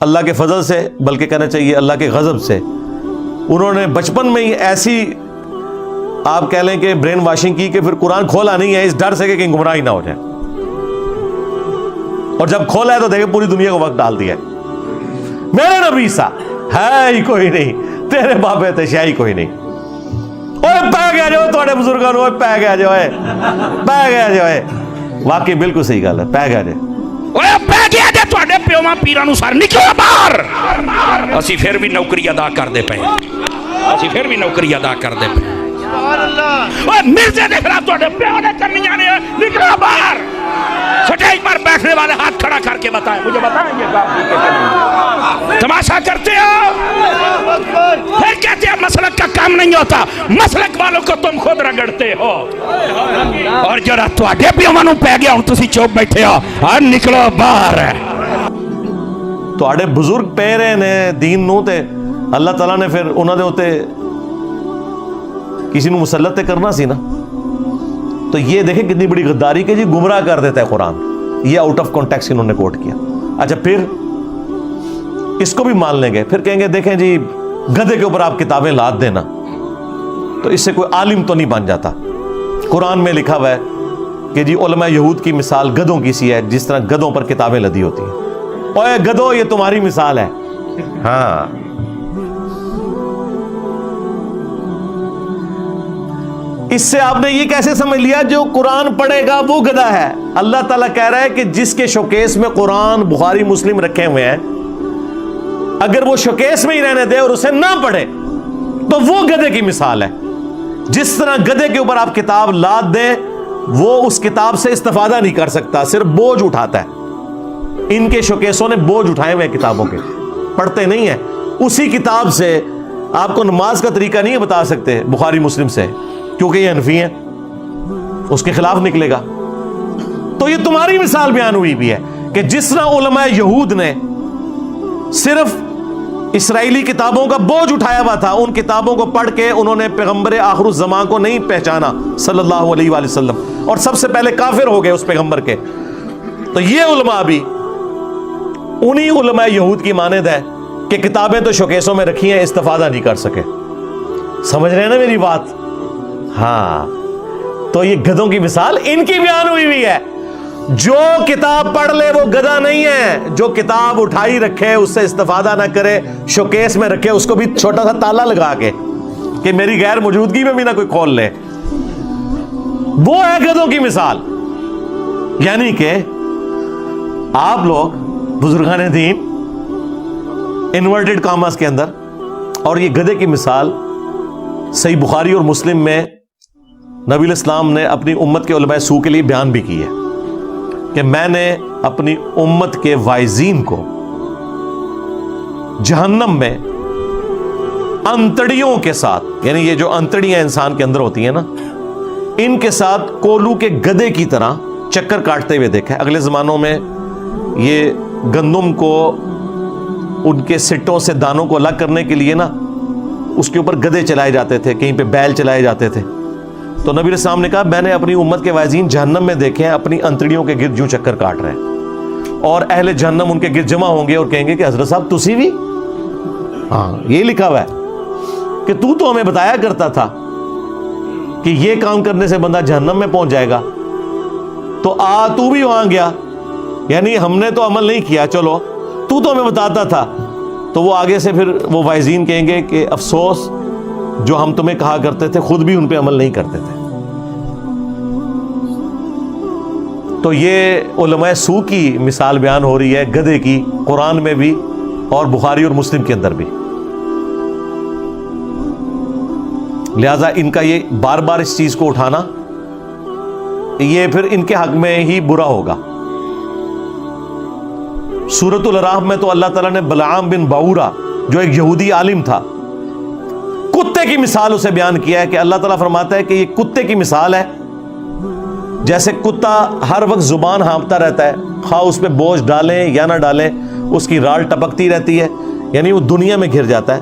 اللہ کے فضل سے, بلکہ کہنا چاہیے اللہ کے غضب سے, انہوں نے بچپن میں ہی ایسی آپ کہہ لیں کہ برین واشنگ کی کہ پھر قرآن کھولا نہیں ہے اس ڈر سے کہ کہیں گمراہی نہ ہو جائے, اور جب کھولا ہے تو دیکھیں پوری دنیا کو وقت ڈال دیا ہے. میرے نبی سا ہے ہی کوئی نہیں, تیرے بابے تے شاہی کوئی نہیں. اوے پہ گیا جو تھوڑے بزرگوں نے, پہ گیا جو ہے, پہ گیا جو ہے. واقعی بالکل صحیح گل ہے, پہ گیا جو پہ گیا جے تواڈے پیواں پیراں نوں سر نکلو باہر. اسی پھر بھی نوکری ادا کردے پئے, اسی پھر بھی نوکری ادا کردے پئے. اوے مرزے دے خلاف تواڈے پیو نے کرنیاں نے, نکلو باہر. سٹیج پر بیٹھنے والے ہاتھ کھڑا کر کے بتائیں, مجھے بتائیں یہ کام تماشا کرتے ہو, پھر کہتے ہیں مسلک کا کام نہیں ہوتا. مسلک والوں کو تم خود رگڑتے ہو, اور جڑا تواڈے پیواں نوں پے گیا ہوں تسی چوپ بیٹھے ہو, اور نکلو باہر. تواڈے بزرگ پے رہے نے دین نوں, تے اللہ تعالیٰ نے پھر انہاں دے اوتے کسی نو مسلط تے کرنا سی نا. تو یہ دیکھیں کتنی بڑی غداری کہ جی گمراہ کر دیتا ہے قرآن. یہ آؤٹ آف کانٹیکسٹ انہوں نے کوٹ کیا. اچھا پھر اس کو بھی مان لیں گے, پھر کہیں گے دیکھیں جی گدھے کے اوپر آپ کتابیں لاد دینا تو اس سے کوئی عالم تو نہیں بن جاتا. قرآن میں لکھا ہوا ہے کہ جی علماء یہود کی مثال گدھوں کی سی ہے, جس طرح گدھوں پر کتابیں لدی ہوتی ہیں. اوے گدھو یہ تمہاری مثال ہے. ہاں اس سے آپ نے یہ کیسے سمجھ لیا جو قرآن پڑھے گا وہ گدھا ہے؟ اللہ تعالیٰ کہہ رہا ہے کہ جس کے شوکیس میں قرآن بخاری مسلم رکھے ہوئے ہیں, اگر وہ شوکیس میں ہی رہنے دے اور اسے نہ پڑھے تو وہ گدھے کی مثال ہے. جس طرح گدھے کے اوپر آپ کتاب لاد دیں وہ اس کتاب سے استفادہ نہیں کر سکتا, صرف بوجھ اٹھاتا ہے. ان کے شوکیسوں نے بوجھ اٹھائے ہوئے کتابوں کے, پڑھتے نہیں ہیں. اسی کتاب سے آپ کو نماز کا طریقہ نہیں بتا سکتے بخاری مسلم سے، کیونکہ یہ حنفی ہیں، اس کے خلاف نکلے گا. تو یہ تمہاری مثال بیان ہوئی بھی ہے کہ جس طرح علماء یہود نے صرف اسرائیلی کتابوں کا بوجھ اٹھایا ہوا تھا، ان کتابوں کو پڑھ کے انہوں نے پیغمبر آخر الزمان کو نہیں پہچانا صلی اللہ علیہ وآلہ وسلم، اور سب سے پہلے کافر ہو گئے اس پیغمبر کے. تو یہ علماء بھی انہی علماء یہود کی مانند ہے کہ کتابیں تو شوکیسوں میں رکھی ہیں، استفادہ نہیں کر سکے. سمجھ رہے ہیں نا میری بات؟ ہاں، تو یہ گدھوں کی مثال ان کی بیان ہوئی ہے. جو کتاب پڑھ لے وہ گدھا نہیں ہے، جو کتاب اٹھائی رکھے اس سے استفادہ نہ کرے، شوکیس میں رکھے، اس کو بھی چھوٹا سا تالا لگا کے کہ میری غیر موجودگی میں بھی نہ کوئی کھول لے، وہ ہے گدھوں کی مثال. یعنی کہ آپ لوگ بزرگان دین انورٹڈ کاماز کے اندر، اور یہ گدھے کی مثال صحیح بخاری اور مسلم میں نبی الاسلام نے اپنی امت کے علماء سوء کے لیے بیان بھی کی ہے کہ میں نے اپنی امت کے وائزین کو جہنم میں انتڑیوں کے ساتھ، یعنی یہ جو انتڑیاں انسان کے اندر ہوتی ہیں نا، ان کے ساتھ کولو کے گدھے کی طرح چکر کاٹتے ہوئے دیکھا. اگلے زمانوں میں یہ گندم کو ان کے سٹوں سے دانوں کو الگ کرنے کے لیے نا اس کے اوپر گدھے چلائے جاتے تھے، کہیں پہ بیل چلائے جاتے تھے. تو نبی علیہ السلام نے کہا میں نے اپنی امت کے وائزین جہنم میں دیکھے ہیں اپنی انتڑیوں کے گرد یوں چکر کاٹ رہے ہیں، اور اہل جہنم ان کے گرد جمع ہوں گے اور کہیں گے کہ حضرت صاحب تسی بھی، ہاں یہ لکھا ہوا ہے کہ تو ہمیں بتایا کرتا تھا کہ یہ کام کرنے سے بندہ جہنم میں پہنچ جائے گا، تو تو بھی وہاں گیا، یعنی ہم نے تو عمل نہیں کیا، چلو تو ہمیں بتاتا تھا. تو وہ آگے سے پھر وہ وائزین کہیں گے کہ افسوس جو ہم تمہیں کہا کرتے تھے خود بھی ان پہ عمل نہیں کرتے تھے. تو یہ علماء سوء کی مثال بیان ہو رہی ہے گدھے کی، قرآن میں بھی اور بخاری اور مسلم کے اندر بھی. لہذا ان کا یہ بار بار اس چیز کو اٹھانا یہ پھر ان کے حق میں ہی برا ہوگا. سورۃ الاعراف میں تو اللہ تعالیٰ نے بلعام بن بعورہ جو ایک یہودی عالم تھا، کتے کی مثال اسے بیان کیا ہے کہ اللہ تعالیٰ فرماتا ہے کہ یہ کتے کی مثال ہے، جیسے کتا ہر وقت زبان ہانپتا رہتا ہے، خواہ اس پہ بوجھ ڈالیں یا نہ ڈالیں اس کی رال ٹپکتی رہتی ہے، یعنی وہ دنیا میں گھر جاتا ہے.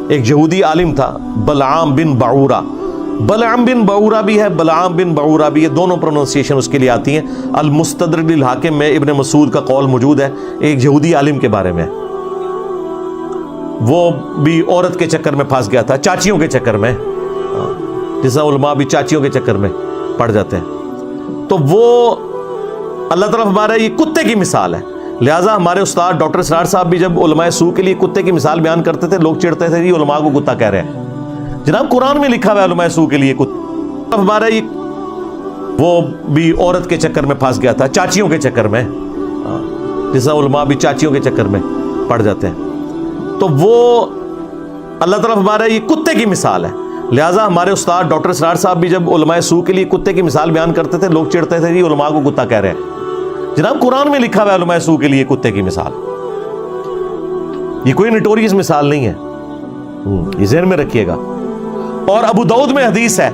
ایک یہودی عالم تھا بلعام بن بعورہ، بلعام بن بعورہ بھی ہے، بلعام بن بعورہ بھی، یہ دونوں پروننسیشن اس کے لیے آتی ہیں. المستدرک للحاکم میں ابن مسعود کا قول موجود ہے ایک یہودی عالم کے بارے میں، وہ بھی عورت کے چکر میں پھنس گیا تھا، چاچیوں کے چکر میں، جیسا علماء بھی چاچیوں کے چکر میں پڑ جاتے ہیں. تو وہ اللہ تعالیٰ ہمارا یہ کتے کی مثال ہے. لہٰذا ہمارے استاد ڈاکٹر اسرار صاحب بھی جب علماء سوء کے لیے کتے کی مثال بیان کرتے تھے لوگ چڑھتے تھے یہ علماء کو کتا کہہ رہے ہیں. جناب قرآن میں لکھا ہوا ہے علماء سوء کے لیے کتا، ہمارا یہ وہ بھی عورت کے چکر میں پھنس گیا تھا، چاچیوں کے چکر میں، جیسا علماء بھی چاچیوں کے چکر میں پڑ جاتے ہیں. تو وہ اللہ تعالیٰ ہمارا یہ کتے کی مثال ہے. لہٰذا ہمارے استاد ڈاکٹر اسرار صاحب بھی جب علماء سوء کے لیے کتے کی مثال بیان کرتے تھے لوگ چڑھتے تھے یہ علماء کو کتا کہہ رہے ہیں. جناب قرآن میں لکھا ہوا ہے علماء سوء کے لیے کتے کی مثال، یہ کوئی نٹوریس مثال نہیں ہے، یہ ذہن میں رکھیے گا. اور ابو داؤد میں حدیث ہے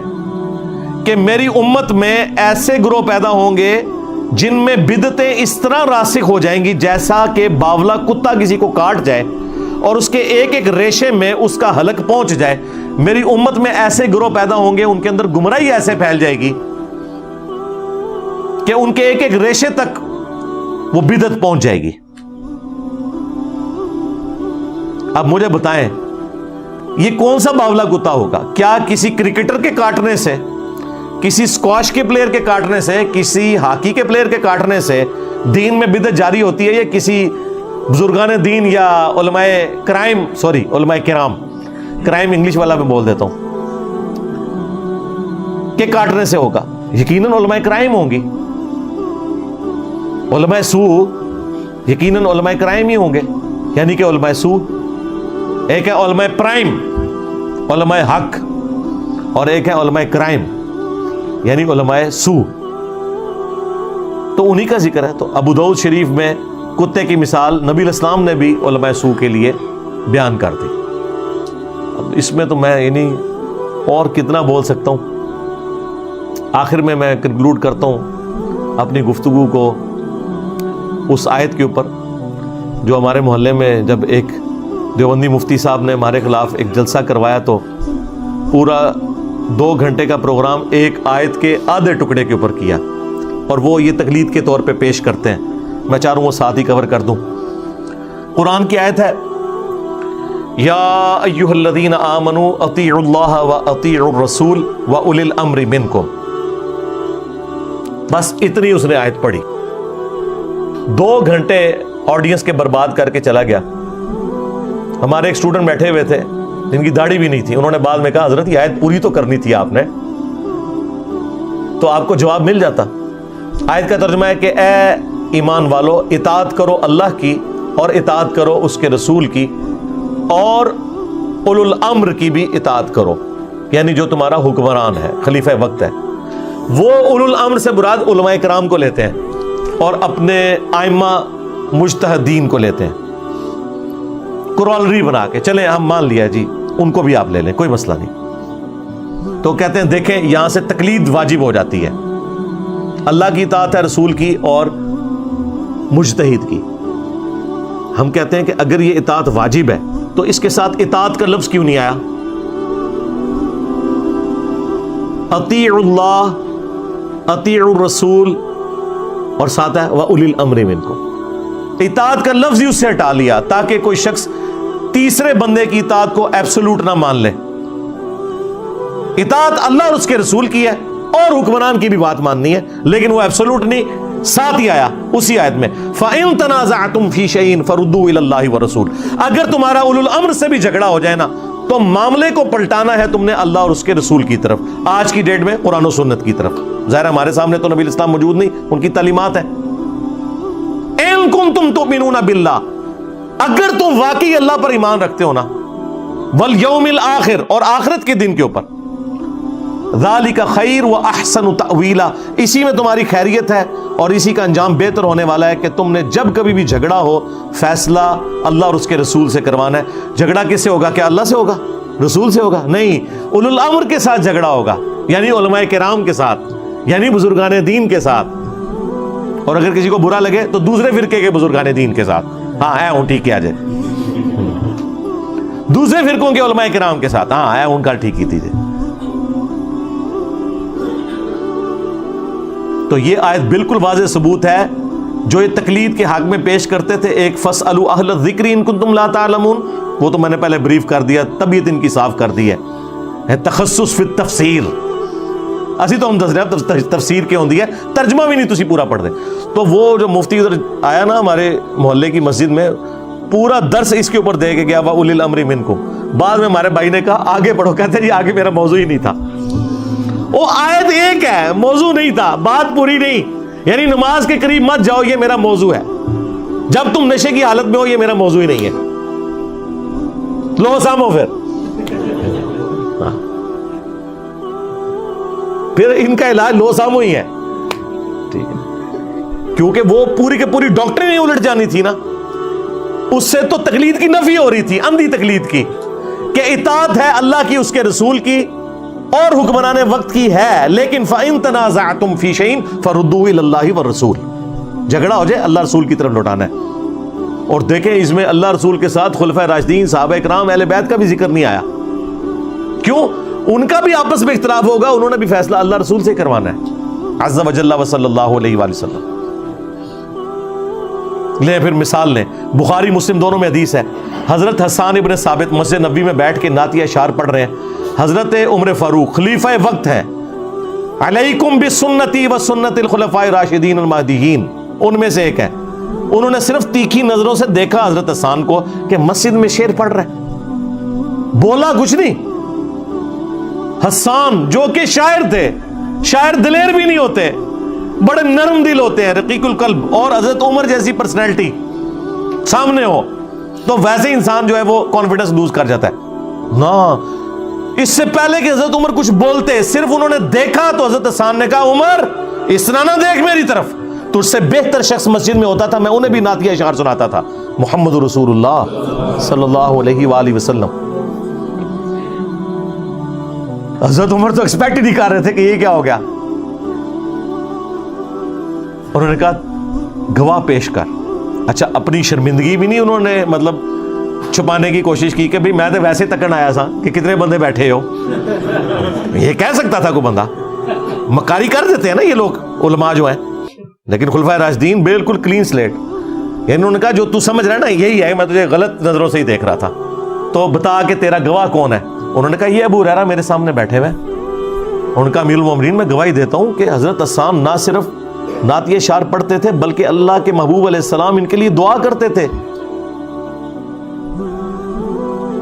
کہ میری امت میں ایسے گروہ پیدا ہوں گے جن میں بدعتیں اس طرح راسخ ہو جائیں گی جیسا کہ باولا کتا کسی کو کاٹ جائے اور اس کے ایک ایک ریشے میں اس کا حلق پہنچ جائے. میری امت میں ایسے گروہ پیدا ہوں گے ان کے اندر گمراہی ایسے پھیل جائے گی کہ ان کے ایک ایک ریشے تک وہ بدعت پہنچ جائے گی. اب مجھے بتائیں یہ کون سا باولا کتا ہوگا؟ کیا کسی کرکٹر کے کاٹنے سے، کسی اسکواش کے پلیئر کے کاٹنے سے، کسی ہاکی کے پلیئر کے کاٹنے سے دین میں بدعت جاری ہوتی ہے، یا کسی بزرگان دین یا علماء کرائم، علماء کرام، کرائم انگلش والا میں بول دیتا ہوں، کہ کاٹنے سے ہوگا؟ یقیناً علماء کرائم ہوں گی، علماء سوء یقیناً علماء کرائم ہی ہوں گے. یعنی کہ علماء سوء ایک ہے علماء پرائم، علماء حق، اور ایک ہے علماء کرائم یعنی علماء سوء. تو انہی کا ذکر ہے. تو ابو داؤد شریف میں کتے کی مثال نبی الاسلام نے بھی علماء سوء کے لیے بیان کر دی. اب اس میں تو میں یعنی اور کتنا بول سکتا ہوں. آخر میں کنکلوڈ کرتا ہوں اپنی گفتگو کو اس آیت کے اوپر جو ہمارے محلے میں جب ایک دیوبندی مفتی صاحب نے ہمارے خلاف ایک جلسہ کروایا تو پورا 2 گھنٹے کا پروگرام ایک آیت کے آدھے ٹکڑے کے اوپر کیا, اور وہ یہ تقلید کے طور پہ پیش کرتے ہیں. میں چاہ رہا ہوں وہ ساتھ ہی کور کر دوں. قرآن کی آیت ہے یا ایھا الذین آمنوا اطیعوا اللہ واطیعوا الرسول واولی الامر منکم. بس اتنی اس نے آیت پڑھی, 2 گھنٹے آڈینس کے برباد کر کے چلا گیا. ہمارے ایک اسٹوڈنٹ بیٹھے ہوئے تھے جن کی داڑھی بھی نہیں تھی, انہوں نے بعد میں کہا حضرت یہ آیت پوری تو کرنی تھی آپ نے, تو آپ کو جواب مل جاتا. آیت کا ترجمہ ہے کہ اے ایمان والو اطاعت کرو اللہ کی اور اطاعت کرو اس کے رسول کی, اور اولو الامر کی بھی اطاعت کرو, یعنی جو تمہارا حکمران ہے, خلیفہ وقت ہے. وہ اولو الامر سے مراد علماء کرام کو لیتے ہیں اور اپنے ائمہ مجتہدین کو لیتے ہیں. کرالری بنا کے چلیں ہم مان لیا جی ان کو بھی آپ لے لیں, کوئی مسئلہ نہیں. تو کہتے ہیں دیکھیں یہاں سے تقلید واجب ہو جاتی ہے, اللہ کی اطاعت ہے رسول کی اور مجتہد کی. ہم کہتے ہیں کہ اگر یہ اطاعت واجب ہے تو اس کے ساتھ اطاعت کا لفظ کیوں نہیں آیا؟ اطیعوا اللہ اطیعوا الرسول اور ساتھ ہے وَأُولِي الْأَمْرِ مِنْكُمْ. اطاعت کا لفظ ہی اس سے ہٹا لیا تاکہ کوئی شخص تیسرے بندے کی اطاعت کو ایبسولوٹ نہ مان لے. اطاعت اللہ اور اس کے رسول کی ہے اور حکمران کی بھی بات ماننی ہے, لیکن وہ ایبسولوٹ نہیں. ساتھ ہی آیا اسی آیت میں فَإِن تَنَازَعْتُمْ فِي شَيْءٍ فَرُدُّوهُ إِلَى اللَّهِ وَالرَّسُولِ. اگر تمہارا اولو الامر سے بھی جھگڑا ہو جائے نا تو معاملے کو پلٹانا ہے تم نے اللہ اور اس کے رسول کی طرف, آج کی ڈیٹ میں قرآن و سنت کی طرف. ظاہر ہمارے سامنے تو نبی اسلام موجود نہیں, ان کی تعلیمات ہیں. إِن كُنتُمْ تُؤْمِنُونَ بِاللَّهِ, اگر تم واقعی اللہ پر ایمان رکھتے ہو نا, وَالْيَوْمِ الْآخِرِ اور آخرت کے دن کے اوپر, ذَلِكَ خَيْرٌ وَأَحْسَنُ تَأْوِيلًا, اسی میں تمہاری خیریت ہے اور اسی کا انجام بہتر ہونے والا ہے کہ تم نے جب کبھی بھی جھگڑا ہو فیصلہ اللہ اور اس کے رسول سے کروانا ہے. جھگڑا کس سے ہوگا؟ کیا اللہ سے ہوگا؟ رسول سے ہوگا؟ نہیں, اولو الامر کے ساتھ جھگڑا ہوگا, یعنی علماء کرام کے ساتھ, یعنی بزرگان دین کے ساتھ. اور اگر کسی کو برا لگے تو دوسرے فرقے کے بزرگان دین کے ساتھ, ہاں اے ہوں ٹھیک ہے آجے, دوسرے فرقوں کے علماء کرام کے ساتھ, ہاں اے ان کا ٹھیک ہی تیجے. تو یہ آیت بالکل واضح ثبوت ہے. جو یہ تقلید کے حق میں پیش کرتے تھے ایک فَاسْأَلُوا أَهْلَ الذِّكْرِ إِن كُنتُمْ لَا تَعْلَمُونَ, وہ تو میں نے پہلے بریف کر دیا, طبیعت ان کی صاف کر دی ہے. تخصص فی التفسیر, اسی تو ہم دس رہے ہیں تفسیر کے ہوندی ہے, ترجمہ بھی نہیں تسی پورا پڑھ دے. تو وہ جو مفتی ادھر آیا نا ہمارے محلے کی مسجد میں, پورا درس اس کے اوپر دے کے گیا وَأُولِي الْأَمْرِ مِنْكُمْ. بعد میں ہمارے بھائی نے کہا آگے پڑھو, کہتے ہیں جی آگے میرا موضوع ہی نہیں تھا. وہ آیت ایک ہے, موضوع نہیں تھا, بات پوری نہیں. یعنی نماز کے قریب مت جاؤ, یہ میرا موضوع ہے. جب تم نشے کی حالت میں ہو یہ میرا موضوع ہی نہیں ہے. لو سامو پھر ان کا علاج لو سامو ہی ہے, ٹھیک ہے, کیونکہ وہ پوری کے پوری ڈاکٹر نہیں الٹ جانی تھی نا. اس سے تو تقلید کی نفی ہو رہی تھی, اندھی تقلید کی, کہ اطاعت ہے اللہ کی, اس کے رسول کی اور حکمران وقت کی ہے, لیکن فَإِن تَنَازَعْتُمْ فِي شَيْءٍ فَرُدُّوهُ إِلَى اللَّهِ وَالرَّسُولِ. جھگڑا ہو جائے اللہ رسول کی طرف لوٹانا ہے. اور دیکھیں اس میں اللہ رسول کے ساتھ خلفائے راشدین, صحابہ کرام, اہل بیت کا بھی ذکر نہیں آیا. کیوں؟ ان کا بھی آپس میں اختلاف ہوگا, انہوں نے بھی فیصلہ اللہ رسول سے کروانا ہے عز و جل و صلی اللہ علیہ وآلہ وسلم. لیں پھر مثال لیں, بخاری مسلم دونوں میں حدیث ہے. حضرت حسان ابن ثابت مسجد نبوی میں بیٹھ کے نعتیہ اشعار پڑھ رہے ہیں. حضرت عمر فاروق خلیفہ وقت ہیں, علیکم بسنتی و سنت الخلفاء الراشدین المہدیین, ان میں سے ایک ہے. انہوں نے صرف تیکھی نظروں سے دیکھا حضرت حسان کو کہ مسجد میں شعر پڑھ رہے, بولا کچھ نہیں. حسان جو کہ شاعر تھے, شاعر دلیر بھی نہیں ہوتے, بڑے نرم دل ہوتے ہیں, رقیق القلب, اور حضرت عمر جیسی پرسنالٹی سامنے ہو تو ویسے انسان جو ہے وہ کانفیڈنس لوز کر جاتا ہے نا. اس سے پہلے کہ حضرت عمر کچھ بولتے, صرف انہوں نے دیکھا تو حضرت حسان نے کہا عمر اس طرح نہ دیکھ میری طرف, تجھ سے بہتر شخص مسجد میں ہوتا تھا, میں انہیں بھی نعتیہ اشعار سناتا تھا, محمد رسول اللہ صلی اللہ علیہ وآلہ وسلم. حضرت عمر تو ایکسپیکٹ ہی نہیں کر رہے تھے کہ یہ کیا ہو گیا. انہوں نے کہا گواہ پیش کر. اچھا اپنی شرمندگی بھی نہیں انہوں نے مطلب چھپانے کی کوشش کی کہ بھئی میں تو ویسے تکن آیا تھا کہ کتنے بندے بیٹھے ہو. یہ کہہ سکتا تھا کوئی بندہ, مکاری کر دیتے ہیں نا یہ لوگ علماء جو ہیں. لیکن خلفائے راشدین بالکل کلین سلیٹ. یعنی انہوں نے کہا جو تو سمجھ رہا ہے نا یہی ہے, میں تجھے غلط نظروں سے ہی دیکھ رہا تھا, تو بتا کہ تیرا گواہ کون ہے. انہوں نے کہا یہ ابو ہریرہ میرے سامنے بیٹھے ہوئے. انہوں نے کہا امیر المومنین میں گواہی دیتا ہوں کہ حضرت حسان نہ صرف نعتیہ شعر پڑھتے تھے بلکہ اللہ کے محبوب علیہ السلام ان کے لیے دعا کرتے تھے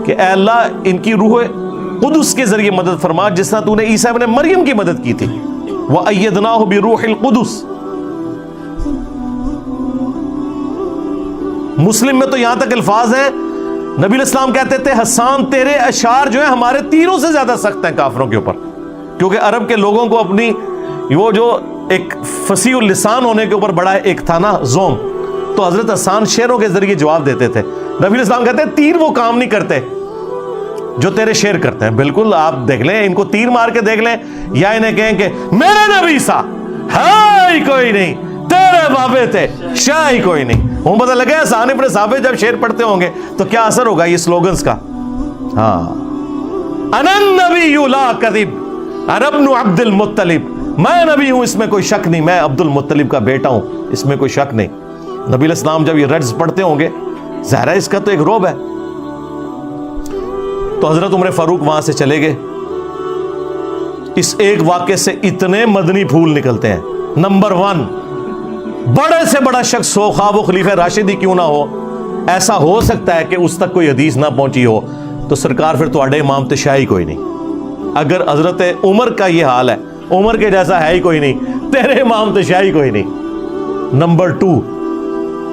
کہ اے اللہ ان کی روح قدس کے ذریعے مدد فرما جس طرح تو نے عیسیٰ ابن مریم کی مدد کی تھی. وَأَيَّدْنَاهُ بِرُوحِ الْقُدُسِ. مسلم میں تو یہاں تک الفاظ ہیں, نبی علیہ السلام کہتے تھے حسان تیرے اشعار جو ہیں ہمارے تیروں سے زیادہ سخت ہیں کافروں کے اوپر, کیونکہ عرب کے لوگوں کو اپنی وہ جو ایک فصیح اللسان ہونے کے اوپر بڑا ایک تھا نا زوم, تو حضرت حسان شعروں کے ذریعے جواب دیتے تھے. نبی علیہ السلام کہتے ہیں تیر وہ کام نہیں کرتے جو تیرے شعر کرتے ہیں. بالکل آپ دیکھ لیں, ان کو تیر مار کے دیکھ لیں یا انہیں کہیں کہ میرے نبی سا ہے ہی کوئی نہیں, تیرے بابے تھے شاہ ہی کوئی نہیں. وہ پتہ لگے حسان ابن ثابت جب شعر پڑھتے ہوں گے تو کیا اثر ہوگا یہ سلوگنز کا. ہاں انا النبی لا کذب انا ابن عبد المطلب, میں نبی ہوں اس میں کوئی شک نہیں, میں عبد المطلب کا بیٹا ہوں اس میں کوئی شک نہیں. نبی علیہ السلام جب یہ رجز پڑھتے ہوں گے ظاہر ہے اس کا تو ایک روب ہے. تو حضرت عمر فاروق وہاں سے چلے گئے. اس ایک واقعے سے اتنے مدنی پھول نکلتے ہیں. نمبر 1, بڑے سے بڑا شخص ہو, خواہ وہ خلیفہ راشد ہی کیوں نہ ہو, ایسا ہو سکتا ہے کہ اس تک کوئی حدیث نہ پہنچی ہو تو سرکار پھر تواڈے امام تے شاہی کوئی نہیں. اگر حضرت عمر کا یہ حال ہے, عمر کے جیسا ہے ہی کوئی نہیں, تیرے امام تے شاہی کوئی نہیں. نمبر 2,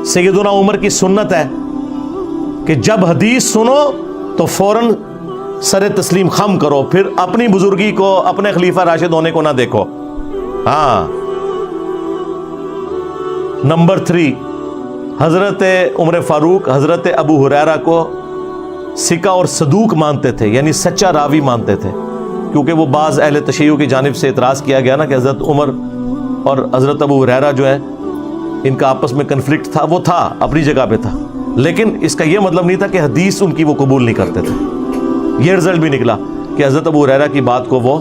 سیدنا عمر کی سنت ہے کہ جب حدیث سنو تو فوراً سر تسلیم خم کرو, پھر اپنی بزرگی کو اپنے خلیفہ راشد ہونے کو نہ دیکھو. ہاں. نمبر 3, حضرت عمر فاروق حضرت ابو ہریرہ کو ثقہ اور صدوق مانتے تھے, یعنی سچا راوی مانتے تھے, کیونکہ وہ بعض اہل تشیع کی جانب سے اعتراض کیا گیا نا کہ حضرت عمر اور حضرت ابو ہریرہ جو ہے ان کا آپس میں کنفلکٹ تھا. وہ تھا اپنی جگہ پہ تھا, لیکن اس کا یہ مطلب نہیں تھا کہ حدیث ان کی وہ قبول نہیں کرتے تھے. یہ رزلٹ بھی نکلا کہ حضرت ابو ہریرہ کی بات کو وہ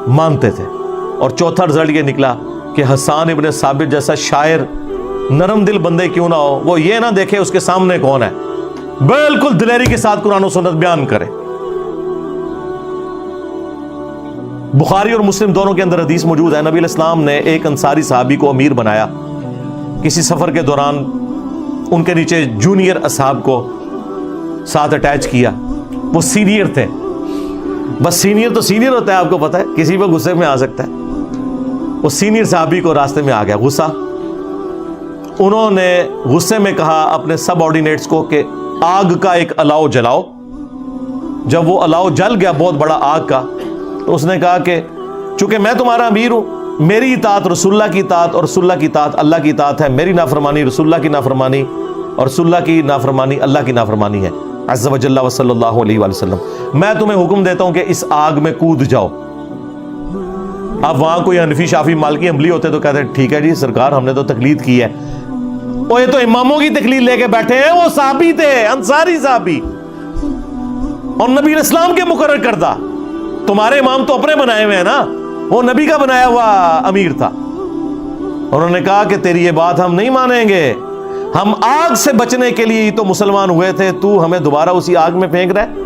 مانتے تھے. اور چوتھا رزلٹ یہ نکلا کہ حسان ابن ثابت جیسا شاعر نرم دل بندے کیوں نہ ہو, وہ یہ نہ دیکھے اس کے سامنے کون ہے, بالکل دلیری کے ساتھ قرآن و سنت بیان کرے. بخاری اور مسلم دونوں کے اندر حدیث موجود ہے, نبی علیہ السلام نے ایک انصاری صحابی کو امیر بنایا. کسی سفر کے دوران ان کے نیچے جونیئر اصحاب کو ساتھ اٹیچ کیا. وہ سینئر تھے, بس سینئر تو سینئر ہوتا ہے, آپ کو پتا ہے, کسی پہ غصے میں آ سکتا ہے. وہ سینئر صحابی کو راستے میں آ گیا غصہ. انہوں نے غصے میں کہا اپنے سب آرڈینیٹس کو کہ آگ کا ایک الاؤ جلاؤ. جب وہ الاؤ جل گیا بہت بڑا آگ کا, تو اس نے کہا کہ چونکہ میں تمہارا امیر ہوں, میری اطاعت رسول اللہ کی اطاعت اور رسول اللہ کی اطاعت اللہ کی اطاعت ہے, میری نافرمانی رسول اللہ کی نافرمانی اور رسول اللہ کی نافرمانی اللہ کی نافرمانی ہے عز و جل و صلی اللہ علیہ وآلہ وسلم. میں تمہیں حکم دیتا ہوں کہ اس آگ میں کود جاؤ. اب وہاں کوئی حنفی شافی مالکی حنبلی ہوتے تو کہتے ہیں ٹھیک ہے جی سرکار ہم نے تو تقلید کی ہے. وہ یہ تو اماموں کی تقلید لے کے بیٹھے ہیں, وہ صحابی تھے, انصاری صحابی, اور نبی علیہ السلام کے مقرر کردہ. تمہارے امام تو اپنے بنائے ہوئے ہیں نا, وہ نبی کا بنایا ہوا امیر تھا. انہوں نے کہا کہ تیری یہ بات ہم نہیں مانیں گے, ہم آگ سے بچنے کے لیے تو مسلمان ہوئے تھے, تو ہمیں دوبارہ اسی آگ میں پھینک رہا ہے.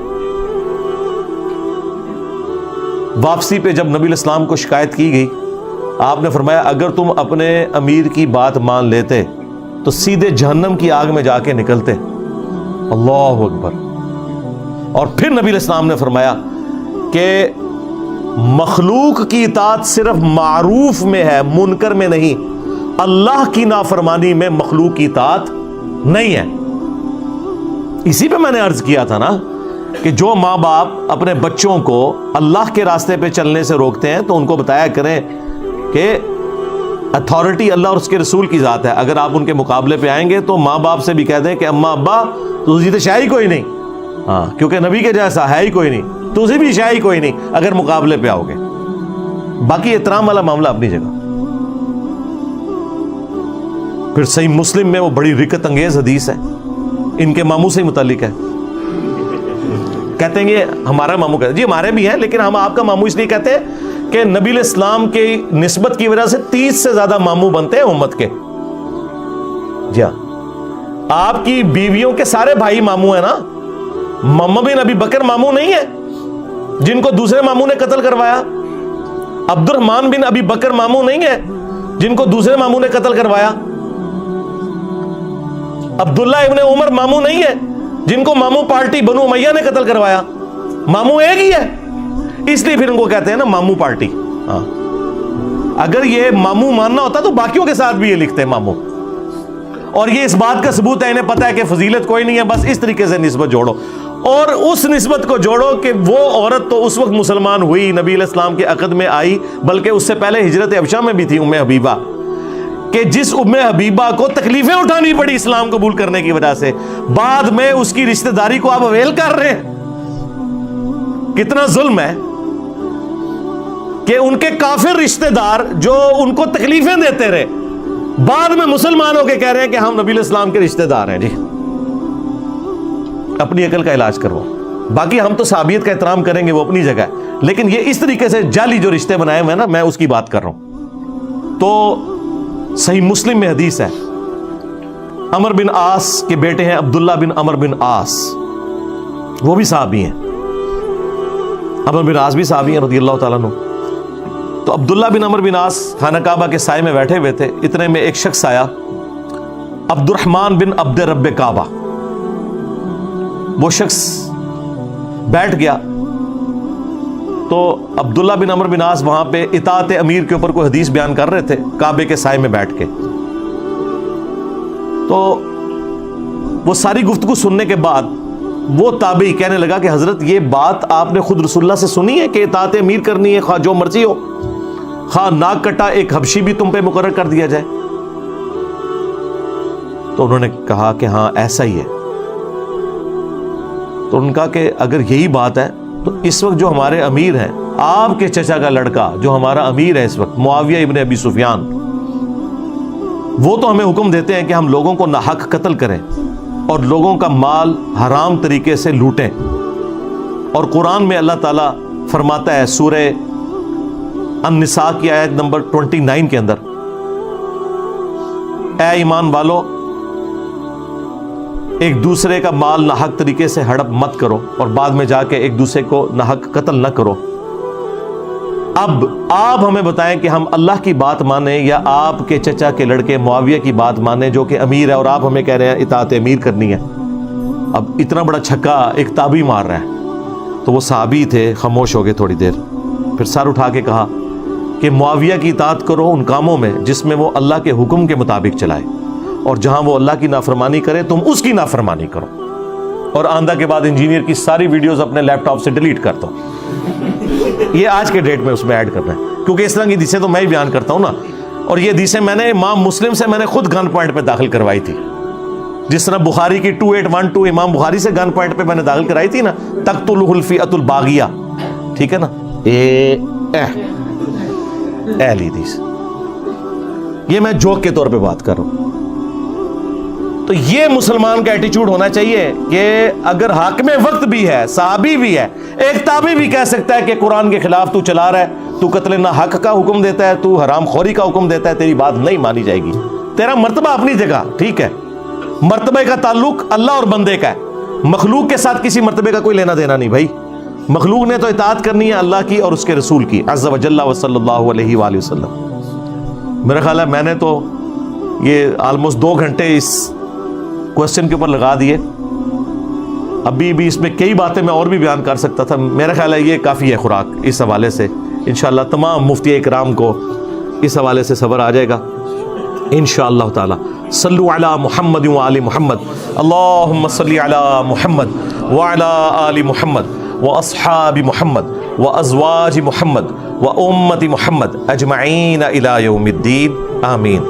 واپسی پہ جب نبی علیہ السلام کو شکایت کی گئی, آپ نے فرمایا اگر تم اپنے امیر کی بات مان لیتے تو سیدھے جہنم کی آگ میں جا کے نکلتے. اللہ اکبر. اور پھر نبی علیہ السلام نے فرمایا کہ مخلوق کی اطاعت صرف معروف میں ہے, منکر میں نہیں. اللہ کی نافرمانی میں مخلوق کی اطاعت نہیں ہے. اسی پہ میں نے عرض کیا تھا نا کہ جو ماں باپ اپنے بچوں کو اللہ کے راستے پہ چلنے سے روکتے ہیں تو ان کو بتایا کریں کہ اتھارٹی اللہ اور اس کے رسول کی ذات ہے. اگر آپ ان کے مقابلے پہ آئیں گے تو ماں باپ سے بھی کہہ دیں کہ اماں ابا تو جیتے شاہی کوئی نہیں, ہاں کیونکہ نبی کے جیسا ہے ہی کوئی نہیں, تجھے بھی شاہی کوئی نہیں اگر مقابلے پہ آؤ گے. باقی احترام والا معاملہ اپنی جگہ. پھر صحیح مسلم میں وہ بڑی رکت انگیز حدیث ہے, ان کے ماموں سے ہی متعلق ہے. کہتے ہیں یہ ہمارا ماموں کہتے ہیں, جی ہمارے بھی ہیں, لیکن ہم آپ کا ماموں اس لیے کہتے ہیں کہ نبی علیہ السلام کی نسبت کی وجہ سے 30 سے زیادہ ماموں بنتے ہیں امت کے. جی ہاں, آپ کی بیویوں کے سارے بھائی ماموں ہیں نا. محمد بن ابی بکر ماموں نہیں ہے جن کو دوسرے ماموں نے قتل کروایا. عبد الرحمن بن ابی بکر ماموں نہیں ہے جن کو دوسرے ماموں نے قتل کروایا. عبداللہ ابن عمر ماموں نہیں ہے جن کو ماموں پارٹی بنو امیہ نے قتل کروایا. ماموں ایک ہی ہے, اس لیے پھر ان کو کہتے ہیں نا ماموں پارٹی. ہاں, اگر یہ ماموں ماننا ہوتا تو باقیوں کے ساتھ بھی یہ لکھتے ہیں ماموں. اور یہ اس بات کا ثبوت ہے, انہیں پتا ہے کہ فضیلت کوئی نہیں ہے, بس اس طریقے سے نسبت جوڑو. اور اس نسبت کو جوڑو کہ وہ عورت تو اس وقت مسلمان ہوئی, نبی علیہ السلام کے عقد میں آئی, بلکہ اس سے پہلے ہجرت حبشہ میں بھی تھی ام حبیبہ, کہ جس ام حبیبہ کو تکلیفیں اٹھانی پڑی اسلام قبول کرنے کی وجہ سے, بعد میں اس کی رشتہ داری کو آپ اویل کر رہے ہیں. کتنا ظلم ہے کہ ان کے کافر رشتہ دار جو ان کو تکلیفیں دیتے رہے, بعد میں مسلمان ہو کے کہہ رہے ہیں کہ ہم نبی علیہ السلام کے رشتہ دار ہیں. جی اپنی عقل کا علاج کرو. باقی ہم تو صحابیت کا احترام کریں گے, وہ اپنی جگہ ہے, لیکن یہ اس طریقے سے جعلی جو رشتے بنائے ہوئے ہیں نا, میں اس کی بات کر رہا ہوں. تو صحیح مسلم میں حدیث ہے, عمر بن عاص کے بیٹے ہیں عبداللہ بن عمر بن عاص, وہ بھی صحابی ہیں. عمر بن عاص بھی صحابی ہیں رضی اللہ تعالیٰ عنہ. تو عبداللہ بن عمر بن عاص خانہ کعبہ کے سائے میں بیٹھے ہوئے تھے, اتنے میں ایک شخص آیا, عبد الرحمن بن عبد رب کعبہ. وہ شخص بیٹھ گیا تو عبداللہ بن عمر بن عاص وہاں پہ اطاعت امیر کے اوپر کوئی حدیث بیان کر رہے تھے کعبے کے سائے میں بیٹھ کے. تو وہ ساری گفتگو سننے کے بعد وہ تابعی کہنے لگا کہ حضرت یہ بات آپ نے خود رسول اللہ سے سنی ہے کہ اطاعت امیر کرنی ہے, خواہ جو مرضی ہو, خواہ ناک کٹا ایک حبشی بھی تم پہ مقرر کر دیا جائے. تو انہوں نے کہا کہ ہاں ایسا ہی ہے. تو ان کا کہ اگر یہی بات ہے تو اس وقت جو ہمارے امیر ہیں, آپ کے چچا کا لڑکا جو ہمارا امیر ہے اس وقت, معاویہ ابن ابی سفیان, وہ تو ہمیں حکم دیتے ہیں کہ ہم لوگوں کو ناحق قتل کریں اور لوگوں کا مال حرام طریقے سے لوٹیں. اور قرآن میں اللہ تعالیٰ فرماتا ہے سورہ النساء کی آیت نمبر 29 کے اندر, اے ایمان والو ایک دوسرے کا مال ناحق طریقے سے ہڑپ مت کرو اور بعد میں جا کے ایک دوسرے کو ناحق قتل نہ کرو. اب آپ ہمیں بتائیں کہ ہم اللہ کی بات مانیں یا آپ کے چچا کے لڑکے معاویہ کی بات مانیں جو کہ امیر ہے, اور آپ ہمیں کہہ رہے ہیں اطاعت امیر کرنی ہے. اب اتنا بڑا چھکا ایک تابعی مار رہا ہے. تو وہ صحابی تھے, خاموش ہو گئے تھوڑی دیر, پھر سر اٹھا کے کہا کہ معاویہ کی اطاعت کرو ان کاموں میں جس میں وہ اللہ کے حکم کے مطابق چلائے, اور جہاں وہ اللہ کی نافرمانی کرے تم اس کی نافرمانی کرو. اور آندہ کے بعد انجینئر کی ساری ویڈیوز اپنے لیپ ٹاپ سے ڈیلیٹ کر دو. یہ آج کے ڈیٹ میں اس میں ایڈ کرنا ہے, کیونکہ اس طرح کی حدیثیں تو میں ہی بیان کرتا ہوں نا, اور یہ حدیثیں میں نے امام مسلم سے میں نے خود گن پوائنٹ پہ داخل کروائی تھی. جس طرح بخاری کی 2812 امام بخاری سے گن پوائنٹ پہ میں نے داخل کرائی تھی نا, تقتلہ الفئۃ الباغیہ, ٹھیک ہے نا, اہل حدیث. یہ میں جوک کے طور پہ بات کر رہا ہوں. تو یہ مسلمان کا ایٹیچیوڈ ہونا چاہیے کہ اگر حاکم وقت بھی ہے, صحابی بھی ہے, ایک تابعی بھی کہہ سکتا ہے کہ قرآن کے خلاف تو چلا رہا ہے, تو قتل ناحق کا حکم دیتا ہے, تو حرام خوری کا حکم دیتا ہے, تیری بات نہیں مانی جائے گی. تیرا مرتبہ اپنی جگہ ٹھیک ہے, مرتبے کا تعلق اللہ اور بندے کا ہے, مخلوق کے ساتھ کسی مرتبے کا کوئی لینا دینا نہیں بھائی. مخلوق نے تو اطاعت کرنی ہے اللہ کی اور اس کے رسول کی عز و جل و صلی اللہ علیہ وآلہ وسلم. میرا خیال ہے میں نے تو یہ آلموسٹ 2 گھنٹے اس کوشچن کے اوپر لگا دیے. ابھی بھی اس میں کئی باتیں میں اور بھی بیان کر سکتا تھا. میرا خیال ہے یہ کافی ہے خوراک اس حوالے سے. انشاءاللہ تمام مفتی اکرام کو اس حوالے سے صبر آ جائے گا انشاءاللہ تعالی. صلو علی محمد وآل محمد, اللہم صلی علی محمد وعلی آل محمد واصحاب محمد وازواج محمد وامت محمد اجمعین الی یوم الدین, آمین.